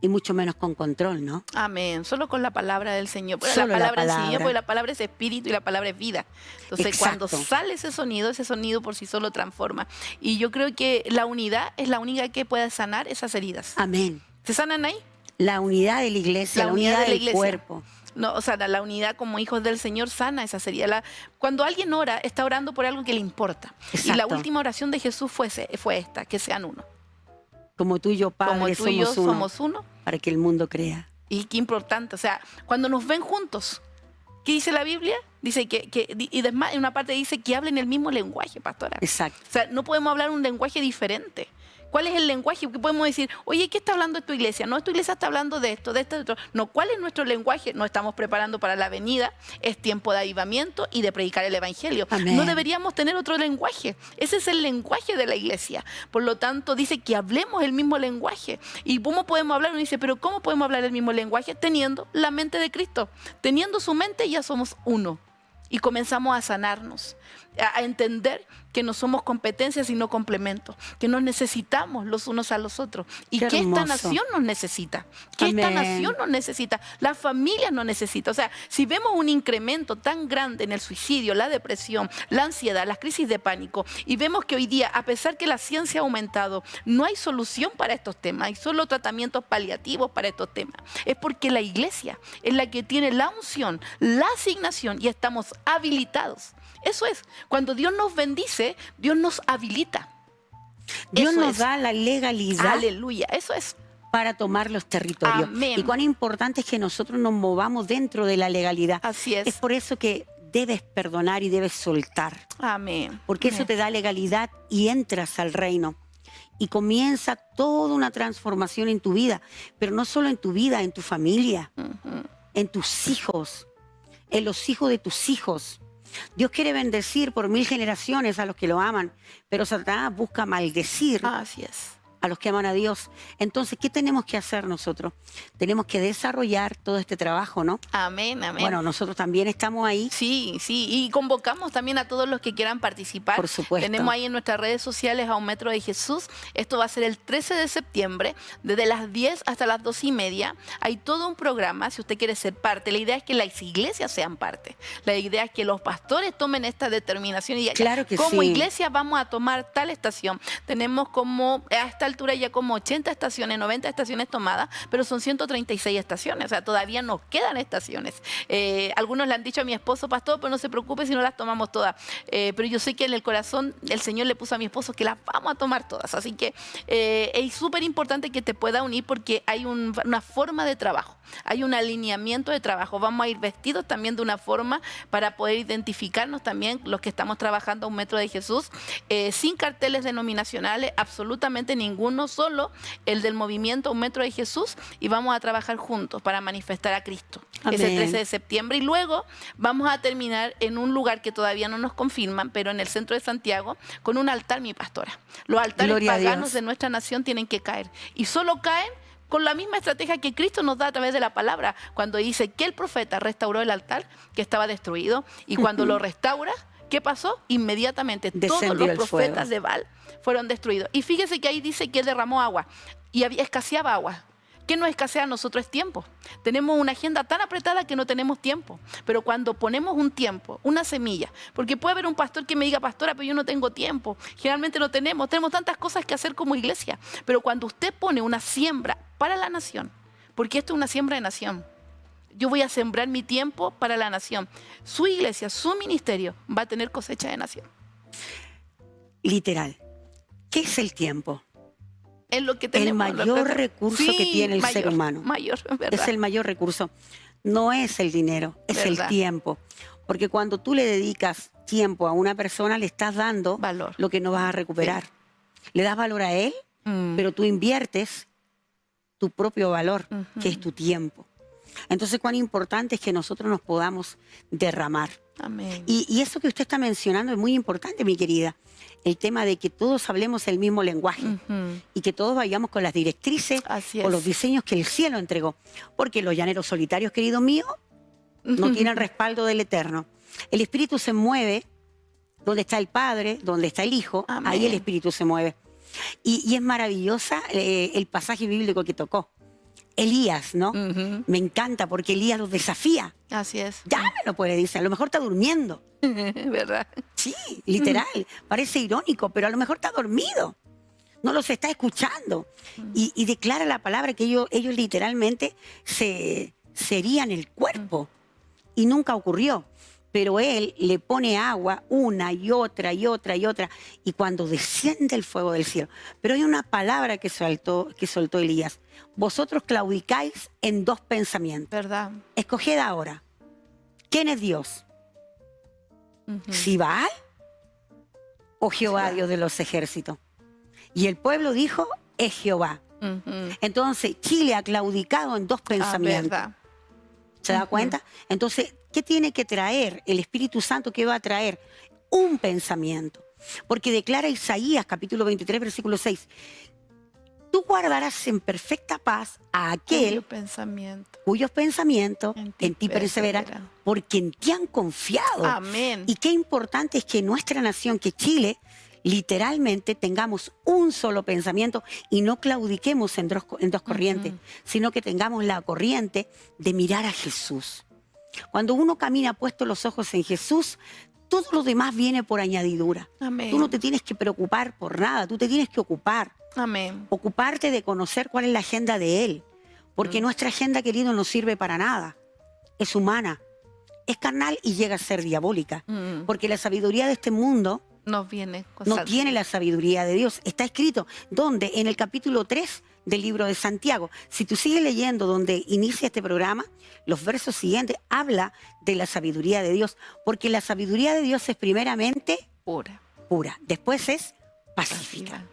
y mucho menos con control, ¿no? Amén. Solo con la palabra del Señor. Porque Solo la la palabra del palabra. Señor, porque la palabra es espíritu y la palabra es vida. Entonces, Exacto. cuando sale ese sonido por sí solo transforma. Y yo creo que la unidad es la única que puede sanar esas heridas. Amén. ¿Se sanan ahí? La unidad de la iglesia, la unidad de la del iglesia. cuerpo. No, o sea, la unidad como hijos del Señor sana esa herida. Cuando alguien ora, está orando por algo que le importa. Y la Exacto. última oración de Jesús fue esta, que sean uno. Como tú y yo, Padre, Como tú y yo somos uno, somos uno. para que el mundo crea. Y qué importante, o sea, cuando nos ven juntos, ¿qué dice la Biblia? Dice y además en una parte dice que hablen el mismo lenguaje, pastora. Exacto. O sea, no podemos hablar un lenguaje diferente. ¿Cuál es el lenguaje? Que podemos decir, oye, ¿qué está hablando tu iglesia? No, tu iglesia está hablando de esto, de otro. No, ¿cuál es nuestro lenguaje? Nos estamos preparando para la venida. Es tiempo de avivamiento y de predicar el evangelio. Amén. No deberíamos tener otro lenguaje. Ese es el lenguaje de la iglesia. Por lo tanto, dice que hablemos el mismo lenguaje. ¿Y cómo podemos hablar? Uno dice, pero ¿cómo podemos hablar el mismo lenguaje? Teniendo la mente de Cristo. Teniendo su mente ya somos uno. Y comenzamos a sanarnos, a entender que no somos competencias sino complementos, que nos necesitamos los unos a los otros y Qué que esta hermoso. nación nos necesita, que esta Amén. nación nos necesita, la familia nos necesita. O sea, si vemos un incremento tan grande en el suicidio, la depresión, la ansiedad, las crisis de pánico y vemos que hoy día, a pesar que la ciencia ha aumentado, no hay solución para estos temas, hay solo tratamientos paliativos para estos temas. Es porque la iglesia es la que tiene la unción, la asignación y estamos habilitados. Eso es, cuando Dios nos bendice, Dios nos habilita. Dios Eso nos es. da la legalidad Aleluya, eso es. para tomar los territorios. Amén. Y cuán importante es que nosotros nos movamos dentro de la legalidad. Así es. Es por eso que debes perdonar y debes soltar. Amén. Porque eso Amén. te da legalidad y entras al reino. Y comienza toda una transformación en tu vida. Pero no solo en tu vida, en tu familia, Ujú. en tus hijos, en los hijos de tus hijos. Dios quiere bendecir por 1000 generaciones a los que lo aman, pero Satanás busca maldecir Así es. a los que aman a Dios. Entonces, ¿qué tenemos que hacer nosotros? Tenemos que desarrollar todo este trabajo, ¿no? Amén, amén. Bueno, nosotros también estamos ahí. Sí, sí, y convocamos también a todos los que quieran participar. Por supuesto. Tenemos ahí en nuestras redes sociales a Un Metro de Jesús. Esto va a ser el 13 de septiembre, desde las 10 hasta las 2:30. Hay todo un programa, si usted quiere ser parte. La idea es que las iglesias sean parte. La idea es que los pastores tomen esta determinación y digan, Claro que como sí. iglesia vamos a tomar tal estación. Tenemos como, a esta altura ya como 80 estaciones, 90 estaciones tomadas, pero son 136 estaciones, o sea, todavía nos quedan estaciones. Algunos le han dicho a mi esposo, pastor, pero no se preocupe si no las tomamos todas. Pero yo sé que en el corazón el Señor le puso a mi esposo que las vamos a tomar todas. Así que es súper importante que te pueda unir porque hay una forma de trabajo, hay un alineamiento de trabajo. Vamos a ir vestidos también de una forma para poder identificarnos también los que estamos trabajando a Un Metro de Jesús, sin carteles denominacionales, absolutamente ninguno, solo el del movimiento Un Metro de Jesús, y vamos a trabajar juntos para manifestar a Cristo. Amén. Es el 13 de septiembre y luego vamos a terminar en un lugar que todavía no nos confirman, pero en el centro de Santiago, con un altar, mi pastora. Los altares Gloria a paganos Dios. de nuestra nación tienen que caer y solo caen con la misma estrategia que Cristo nos da a través de la palabra, cuando dice que el profeta restauró el altar que estaba destruido, y cuando lo restaura, ¿qué pasó? Inmediatamente todos Descendió los el profetas fuego. de Baal fueron destruidos. Y fíjese que ahí dice que él derramó agua y escaseaba agua. ¿Qué nos escasea a nosotros? Es tiempo. Tenemos una agenda tan apretada que no tenemos tiempo. Pero cuando ponemos un tiempo, una semilla, porque puede haber un pastor que me diga, pastora, pero yo no tengo tiempo. Generalmente no tenemos tantas cosas que hacer como iglesia. Pero cuando usted pone una siembra para la nación, porque esto es una siembra de nación, yo voy a sembrar mi tiempo para la nación. Su iglesia, su ministerio va a tener cosecha de nación. Literal. ¿Qué es el tiempo? Es lo que El tenemos. mayor recurso que tiene el ser humano. Mayor, es verdad. Es el mayor recurso. No es el dinero, es ¿Verdad? el tiempo. Porque cuando tú le dedicas tiempo a una persona, le estás dando Valor. lo que no vas a recuperar. Le das valor a él, pero tú inviertes tu propio valor, que es tu tiempo. Entonces, cuán importante es que nosotros nos podamos derramar. Amén. Y eso que usted está mencionando es muy importante, mi querida. El tema de que todos hablemos el mismo lenguaje y que todos vayamos con las directrices Así o es. los diseños que el cielo entregó. Porque los llaneros solitarios, querido mío, no tienen respaldo del Eterno. El Espíritu se mueve donde está el Padre, donde está el Hijo, Amén. ahí el Espíritu se mueve. Y es maravillosa el pasaje bíblico que tocó. Elías, ¿no? Me encanta porque Elías los desafía. Así es. Dámelo, pues le dice, a lo mejor está durmiendo. ¿Verdad? Sí, literal. Parece irónico, pero a lo mejor está dormido. No los está escuchando. Y declara la palabra que ellos literalmente se herían el cuerpo. Y nunca ocurrió. Pero él le pone agua una y otra y otra y otra. Y cuando desciende el fuego del cielo. Pero hay una palabra que soltó Elías. Vosotros claudicáis en dos pensamientos. ¿Verdad? Escoged ahora. ¿Quién es Dios? ¿Si Baal o Jehová, Jehová. Dios de los ejércitos? Y el pueblo dijo, es Jehová. Entonces, Chile ha claudicado en dos pensamientos. ¿Verdad? ¿Se da cuenta? Entonces, ¿qué tiene que traer el Espíritu Santo? ¿Qué va a traer? Un pensamiento. Porque declara Isaías, capítulo 23, versículo 6. Tú guardarás en perfecta paz a aquel Pensamiento. cuyos pensamientos En en ti ti perseveran, perseveran. porque en ti han confiado. Amén. Y qué importante es que nuestra nación, que Chile, literalmente tengamos un solo pensamiento y no claudiquemos en dos corrientes, sino que tengamos la corriente de mirar a Jesús. Cuando uno camina puesto los ojos en Jesús, todo lo demás viene por añadidura. Amén. Tú no te tienes que preocupar por nada, tú te tienes que ocupar. Amén. Ocuparte de conocer cuál es la agenda de Él. Porque nuestra agenda, querido, no sirve para nada. Es humana, es carnal y llega a ser diabólica. Porque la sabiduría de este mundo Nos viene no cosas. tiene la sabiduría de Dios. Está escrito, ¿dónde? En el capítulo 3 del libro de Santiago. Si tú sigues leyendo donde inicia este programa, los versos siguientes habla de la sabiduría de Dios. Porque la sabiduría de Dios es primeramente Pura. pura, después es pacífica. Pasiva.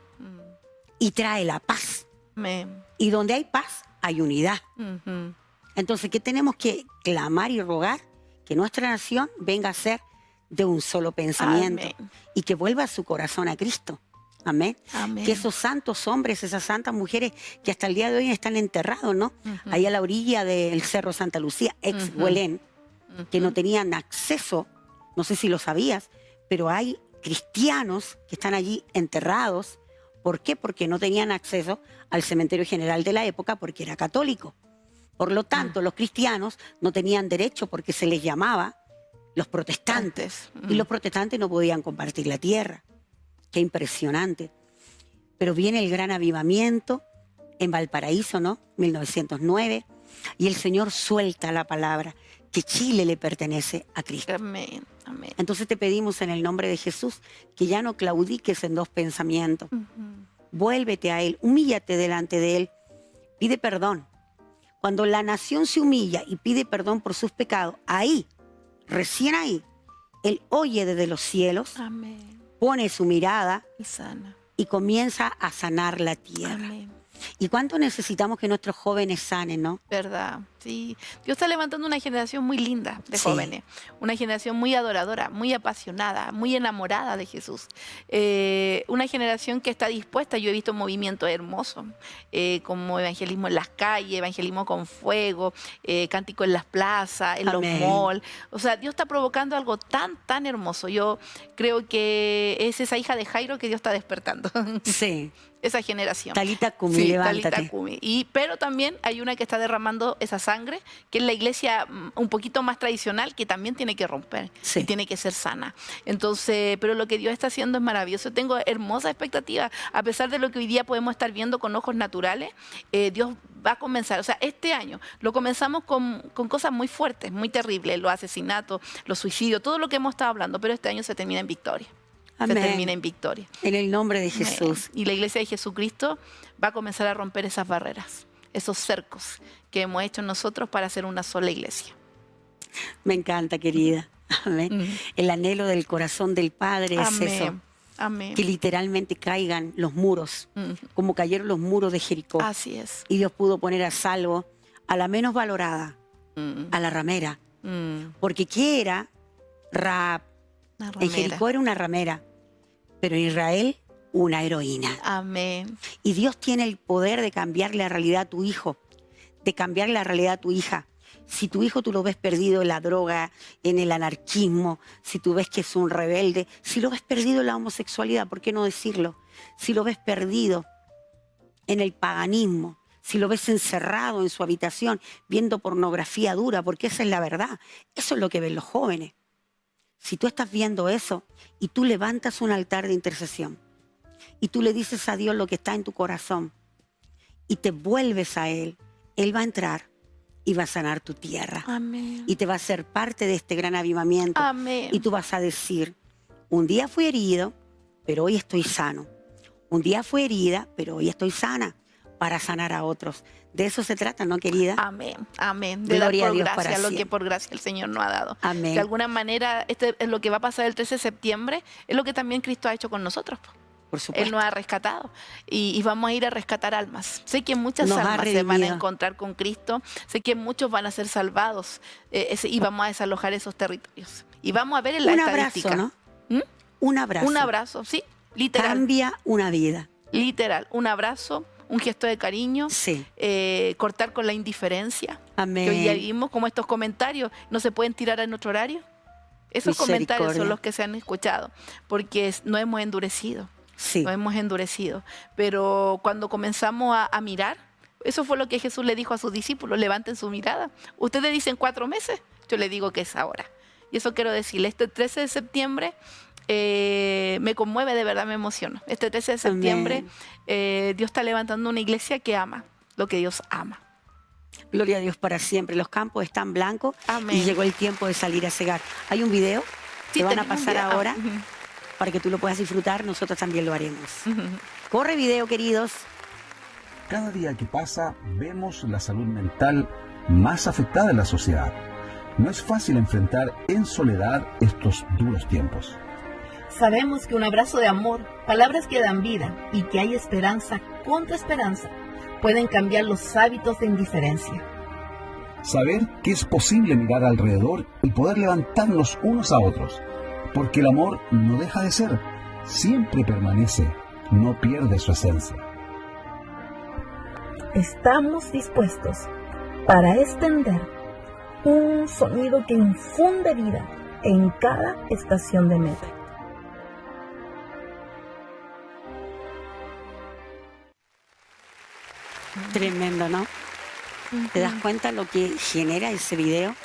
Y trae la paz. Amén. Y donde hay paz, hay unidad. Ujú. Entonces, ¿qué tenemos que clamar y rogar? Que nuestra nación venga a ser de un solo pensamiento Amén. y que vuelva su corazón a Cristo. Amén. Amén. Que esos santos hombres, esas santas mujeres que hasta el día de hoy están enterrados, ¿no? Ujú. Ahí a la orilla del Cerro Santa Lucía, ex Ujú. Huelén, que no Ujú. tenían acceso, no sé si lo sabías, pero hay cristianos que están allí enterrados. ¿Por qué? Porque no tenían acceso al cementerio general de la época porque era católico. Por lo tanto, los cristianos no tenían derecho porque se les llamaba los protestantes. Antes. Y los protestantes no podían compartir la tierra. Qué impresionante. Pero viene el gran avivamiento en Valparaíso, ¿no? 1909. Y el Señor suelta la palabra que Chile le pertenece a Cristo. Amén. Amén. Entonces te pedimos en el nombre de Jesús que ya no claudiques en dos pensamientos. Ujú. Vuélvete a Él, humíllate delante de Él, pide perdón. Cuando la nación se humilla y pide perdón por sus pecados, ahí, recién ahí, Él oye desde los cielos, Amén. pone su mirada Y sana. y comienza a sanar la tierra. Amén. ¿Y cuánto necesitamos que nuestros jóvenes sanen, no? ¿Verdad? Sí. Dios está levantando una generación muy linda de Sí. jóvenes. Una generación muy adoradora, muy apasionada, muy enamorada de Jesús. Una generación que está dispuesta. Yo he visto movimientos hermosos, como evangelismo en las calles, evangelismo con fuego, cántico en las plazas, en Amén. los malls. O sea, Dios está provocando algo tan, tan hermoso. Yo creo que es esa hija de Jairo que Dios está despertando. Sí. Esa generación. Talita Kumi, Sí, levántate. Talita Kumi. Pero también hay una que está derramando esa sangre, que es la iglesia un poquito más tradicional, que también tiene que romper Sí. y tiene que ser sana. Entonces, pero lo que Dios está haciendo es maravilloso. Tengo hermosa expectativa. A pesar de lo que hoy día podemos estar viendo con ojos naturales, Dios va a comenzar. O sea, este año lo comenzamos con cosas muy fuertes, muy terribles, los asesinatos, los suicidios, todo lo que hemos estado hablando, pero este año se termina en victoria. Amén. Se termina en victoria. En el nombre de Amén. Jesús. Y la iglesia de Jesucristo va a comenzar a romper esas barreras, esos cercos que hemos hecho nosotros para hacer una sola iglesia. Me encanta, querida. Amén. Mm. El anhelo del corazón del Padre es eso. Amén. Amén. Que literalmente caigan los muros, Mm. como cayeron los muros de Jericó. Así es. Y Dios pudo poner a salvo a la menos valorada, Mm. a la ramera. Mm. Porque ¿qué era Rahab? Una En ramera. Jericó era una ramera, pero en Israel una heroína. Amén. Y Dios tiene el poder de cambiar la realidad a tu hijo, de cambiar la realidad a tu hija. Si tu hijo tú lo ves perdido en la droga, en el anarquismo, si tú ves que es un rebelde, si lo ves perdido en la homosexualidad, ¿por qué no decirlo? Si lo ves perdido en el paganismo, si lo ves encerrado en su habitación viendo pornografía dura, porque esa es la verdad. Eso es lo que ven los jóvenes. Si tú estás viendo eso y tú levantas un altar de intercesión y tú le dices a Dios lo que está en tu corazón y te vuelves a Él, Él va a entrar y va a sanar tu tierra Amén. y te va a ser parte de este gran avivamiento. Amén. Y tú vas a decir, un día fui herido, pero hoy estoy sano. Un día fui herida, pero hoy estoy sana para sanar a otros. De eso se trata, ¿no, querida? Amén, amén. De Gloria dar a por Dios gracia para lo que siempre. por gracia el Señor nos ha dado. Amén. De alguna manera, este es lo que va a pasar el 13 de septiembre, es lo que también Cristo ha hecho con nosotros. Por Él supuesto. nos ha rescatado y vamos a ir a rescatar almas. Sé que muchas Nos ha almas se van a redimido. encontrar con Cristo, sé que muchos van a ser salvados y vamos a desalojar esos territorios. Y vamos a ver en la Un estadística. abrazo, ¿no? ¿Mm? Un abrazo. Un abrazo, sí, literal. Cambia una vida. Literal, un abrazo, un gesto de cariño, Sí. cortar con la indiferencia. Amén. Que hoy ya vimos como estos comentarios no se pueden tirar en otro horario. Esos comentarios Misericordia. son los que se han escuchado, porque no hemos endurecido, Sí. no hemos endurecido. Pero cuando comenzamos a mirar, eso fue lo que Jesús le dijo a sus discípulos, levanten su mirada. Ustedes dicen 4 meses, yo les digo que es ahora. Y eso quiero decirle, este 13 de septiembre me conmueve, de verdad me emociono. Este 13 de septiembre Dios está levantando una iglesia que ama lo que Dios ama. Gloria a Dios para siempre. Los campos están blancos Amén. y llegó el tiempo de salir a cegar. Hay un video Sí, que van a tenemos un pasar video. ahora Ujú. para que tú lo puedas disfrutar. Nosotros también lo haremos. Ujú. Corre video, queridos. Cada día que pasa vemos la salud mental más afectada en la sociedad. No es fácil enfrentar en soledad estos duros tiempos. Sabemos que un abrazo de amor, palabras que dan vida y que hay esperanza contra esperanza pueden cambiar los hábitos de indiferencia. Saber que es posible mirar alrededor y poder levantarnos unos a otros, porque el amor no deja de ser, siempre permanece no pierde su esencia. Estamos dispuestos para extender un sonido que infunde vida en cada estación de metro. Tremendo, ¿no? ¿Te das cuenta lo que genera ese video?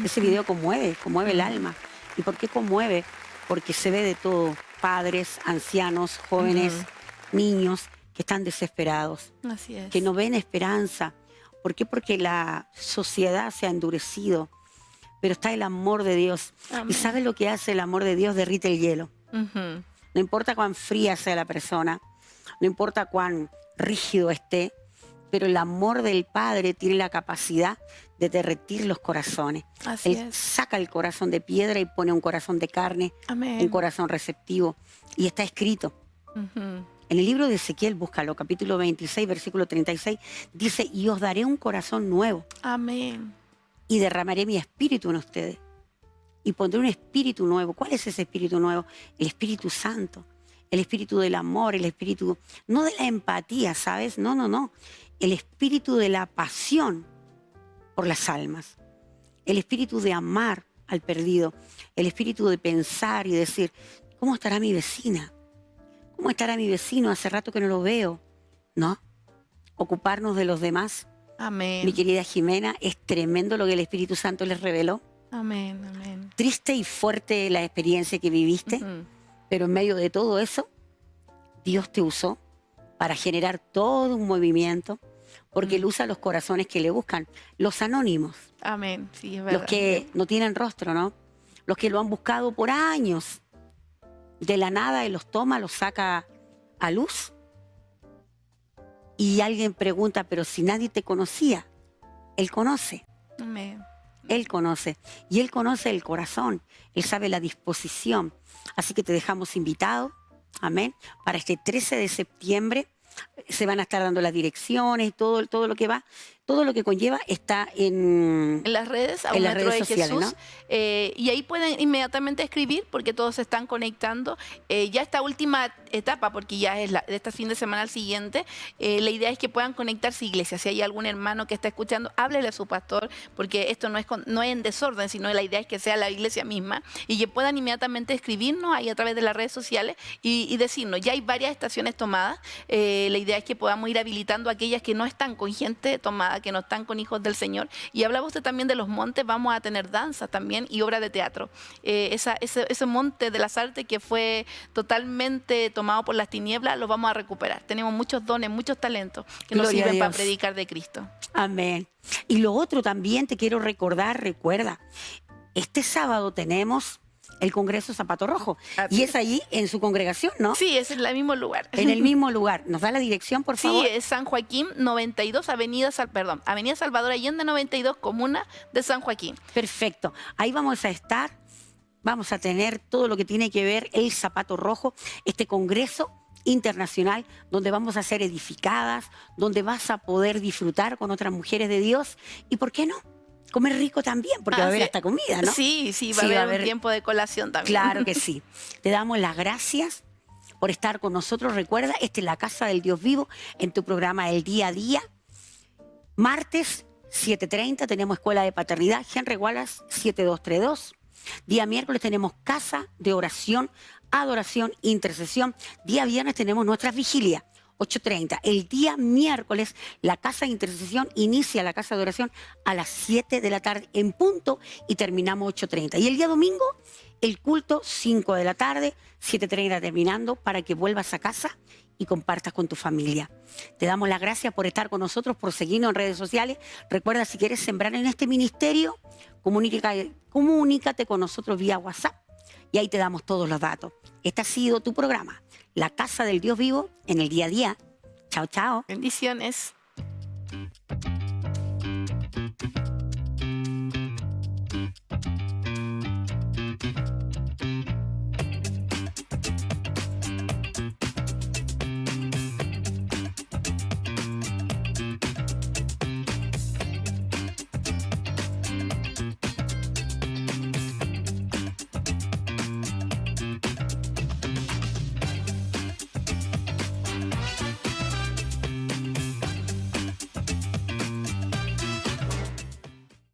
Ese video conmueve el alma. ¿Y por qué conmueve? Porque se ve de todo. Padres, ancianos, jóvenes, niños que están desesperados, Así es. que no ven esperanza. ¿Por qué? Porque la sociedad se ha endurecido, pero está el amor de Dios. Amén. ¿Y sabes lo que hace el amor de Dios? Derrite el hielo. Ujú. No importa cuán fría sea la persona, no importa cuán rígido esté, pero el amor del Padre tiene la capacidad de derretir los corazones. Así Él es. saca el corazón de piedra y pone un corazón de carne, Amén. un corazón receptivo. Y está escrito. Ujú. En el libro de Ezequiel, búscalo, capítulo 26, versículo 36, dice, y os daré un corazón nuevo Amén. y derramaré mi espíritu en ustedes. Y pondré un espíritu nuevo. ¿Cuál es ese espíritu nuevo? El Espíritu Santo, el espíritu del amor, el espíritu, no de la empatía, ¿sabes? No. El espíritu de la pasión por las almas. El espíritu de amar al perdido. El espíritu de pensar y decir, ¿cómo estará mi vecina? ¿Cómo estará mi vecino? Hace rato que no lo veo. ¿No? Ocuparnos de los demás. Amén. Mi querida Jimena, es tremendo lo que el Espíritu Santo les reveló. Amén. Amén. Triste y fuerte la experiencia que viviste, Ujú. pero en medio de todo eso, Dios te usó para generar todo un movimiento, porque Él usa los corazones que le buscan, los anónimos, Amén. Sí, es verdad. los que no tienen rostro, ¿no? Los que lo han buscado por años. De la nada Él los toma, los saca a luz. Y alguien pregunta, pero si nadie te conocía, Él conoce. Amén. Él conoce. Y Él conoce el corazón. Él sabe la disposición. Así que te dejamos invitado, amén, para este 13 de septiembre. Se van a estar dando las direcciones, todo lo que va, todo lo que conlleva está en En las redes, a En un las metro redes de sociales, Jesús. Y ahí pueden inmediatamente escribir porque todos se están conectando. Ya esta última etapa, porque ya es de este fin de semana al siguiente, la idea es que puedan conectarse iglesias. Si hay algún hermano que está escuchando, háblele a su pastor, porque esto no es en desorden, sino la idea es que sea la iglesia misma y que puedan inmediatamente escribirnos ahí a través de las redes sociales y decirnos, ya hay varias estaciones tomadas. La idea es que podamos ir habilitando aquellas que no están con gente tomada, que no están con hijos del Señor. Y hablaba usted también de los montes, vamos a tener danza también y obra de teatro. Ese monte de las artes que fue totalmente tomado por las tinieblas, lo vamos a recuperar. Tenemos muchos dones, muchos talentos que nos Gloria a sirven para Dios. predicar de Cristo. Amén. Y lo otro también te quiero recordar, recuerda, este sábado tenemos el Congreso Zapato Rojo. Así Y es allí en su congregación, ¿no? Sí, es en el mismo lugar. En el mismo lugar. ¿Nos da la dirección, por favor? Sí, es San Joaquín 92, Avenida Salvador Allende 92, Comuna de San Joaquín. Perfecto. Ahí vamos a estar. Vamos a tener todo lo que tiene que ver el Zapato Rojo, este congreso internacional donde vamos a ser edificadas, donde vas a poder disfrutar con otras mujeres de Dios. ¿Y por qué no? Comer rico también, porque va a haber sí. hasta comida, ¿no? Sí, va a haber un tiempo de colación también. Claro que sí. Te damos las gracias por estar con nosotros. Recuerda, esta es la Casa del Dios Vivo en tu programa El Día a Día. Martes 7:30 tenemos Escuela de Paternidad, Henry Wallace 7232. Día miércoles tenemos Casa de Oración, Adoración, Intercesión. Día viernes tenemos nuestras vigilias, 8:30. El día miércoles, la Casa de Intercesión inicia la Casa de Oración a las 7 de la tarde en punto y terminamos 8:30. Y el día domingo, el culto, 5 de la tarde, 7:30 terminando, para que vuelvas a casa y compartas con tu familia. Te damos las gracias por estar con nosotros, por seguirnos en redes sociales. Recuerda, si quieres sembrar en este ministerio, comunícate con nosotros vía WhatsApp y ahí te damos todos los datos. Este ha sido tu programa, La Casa del Dios Vivo, en el día a día. Chao, chao. Bendiciones.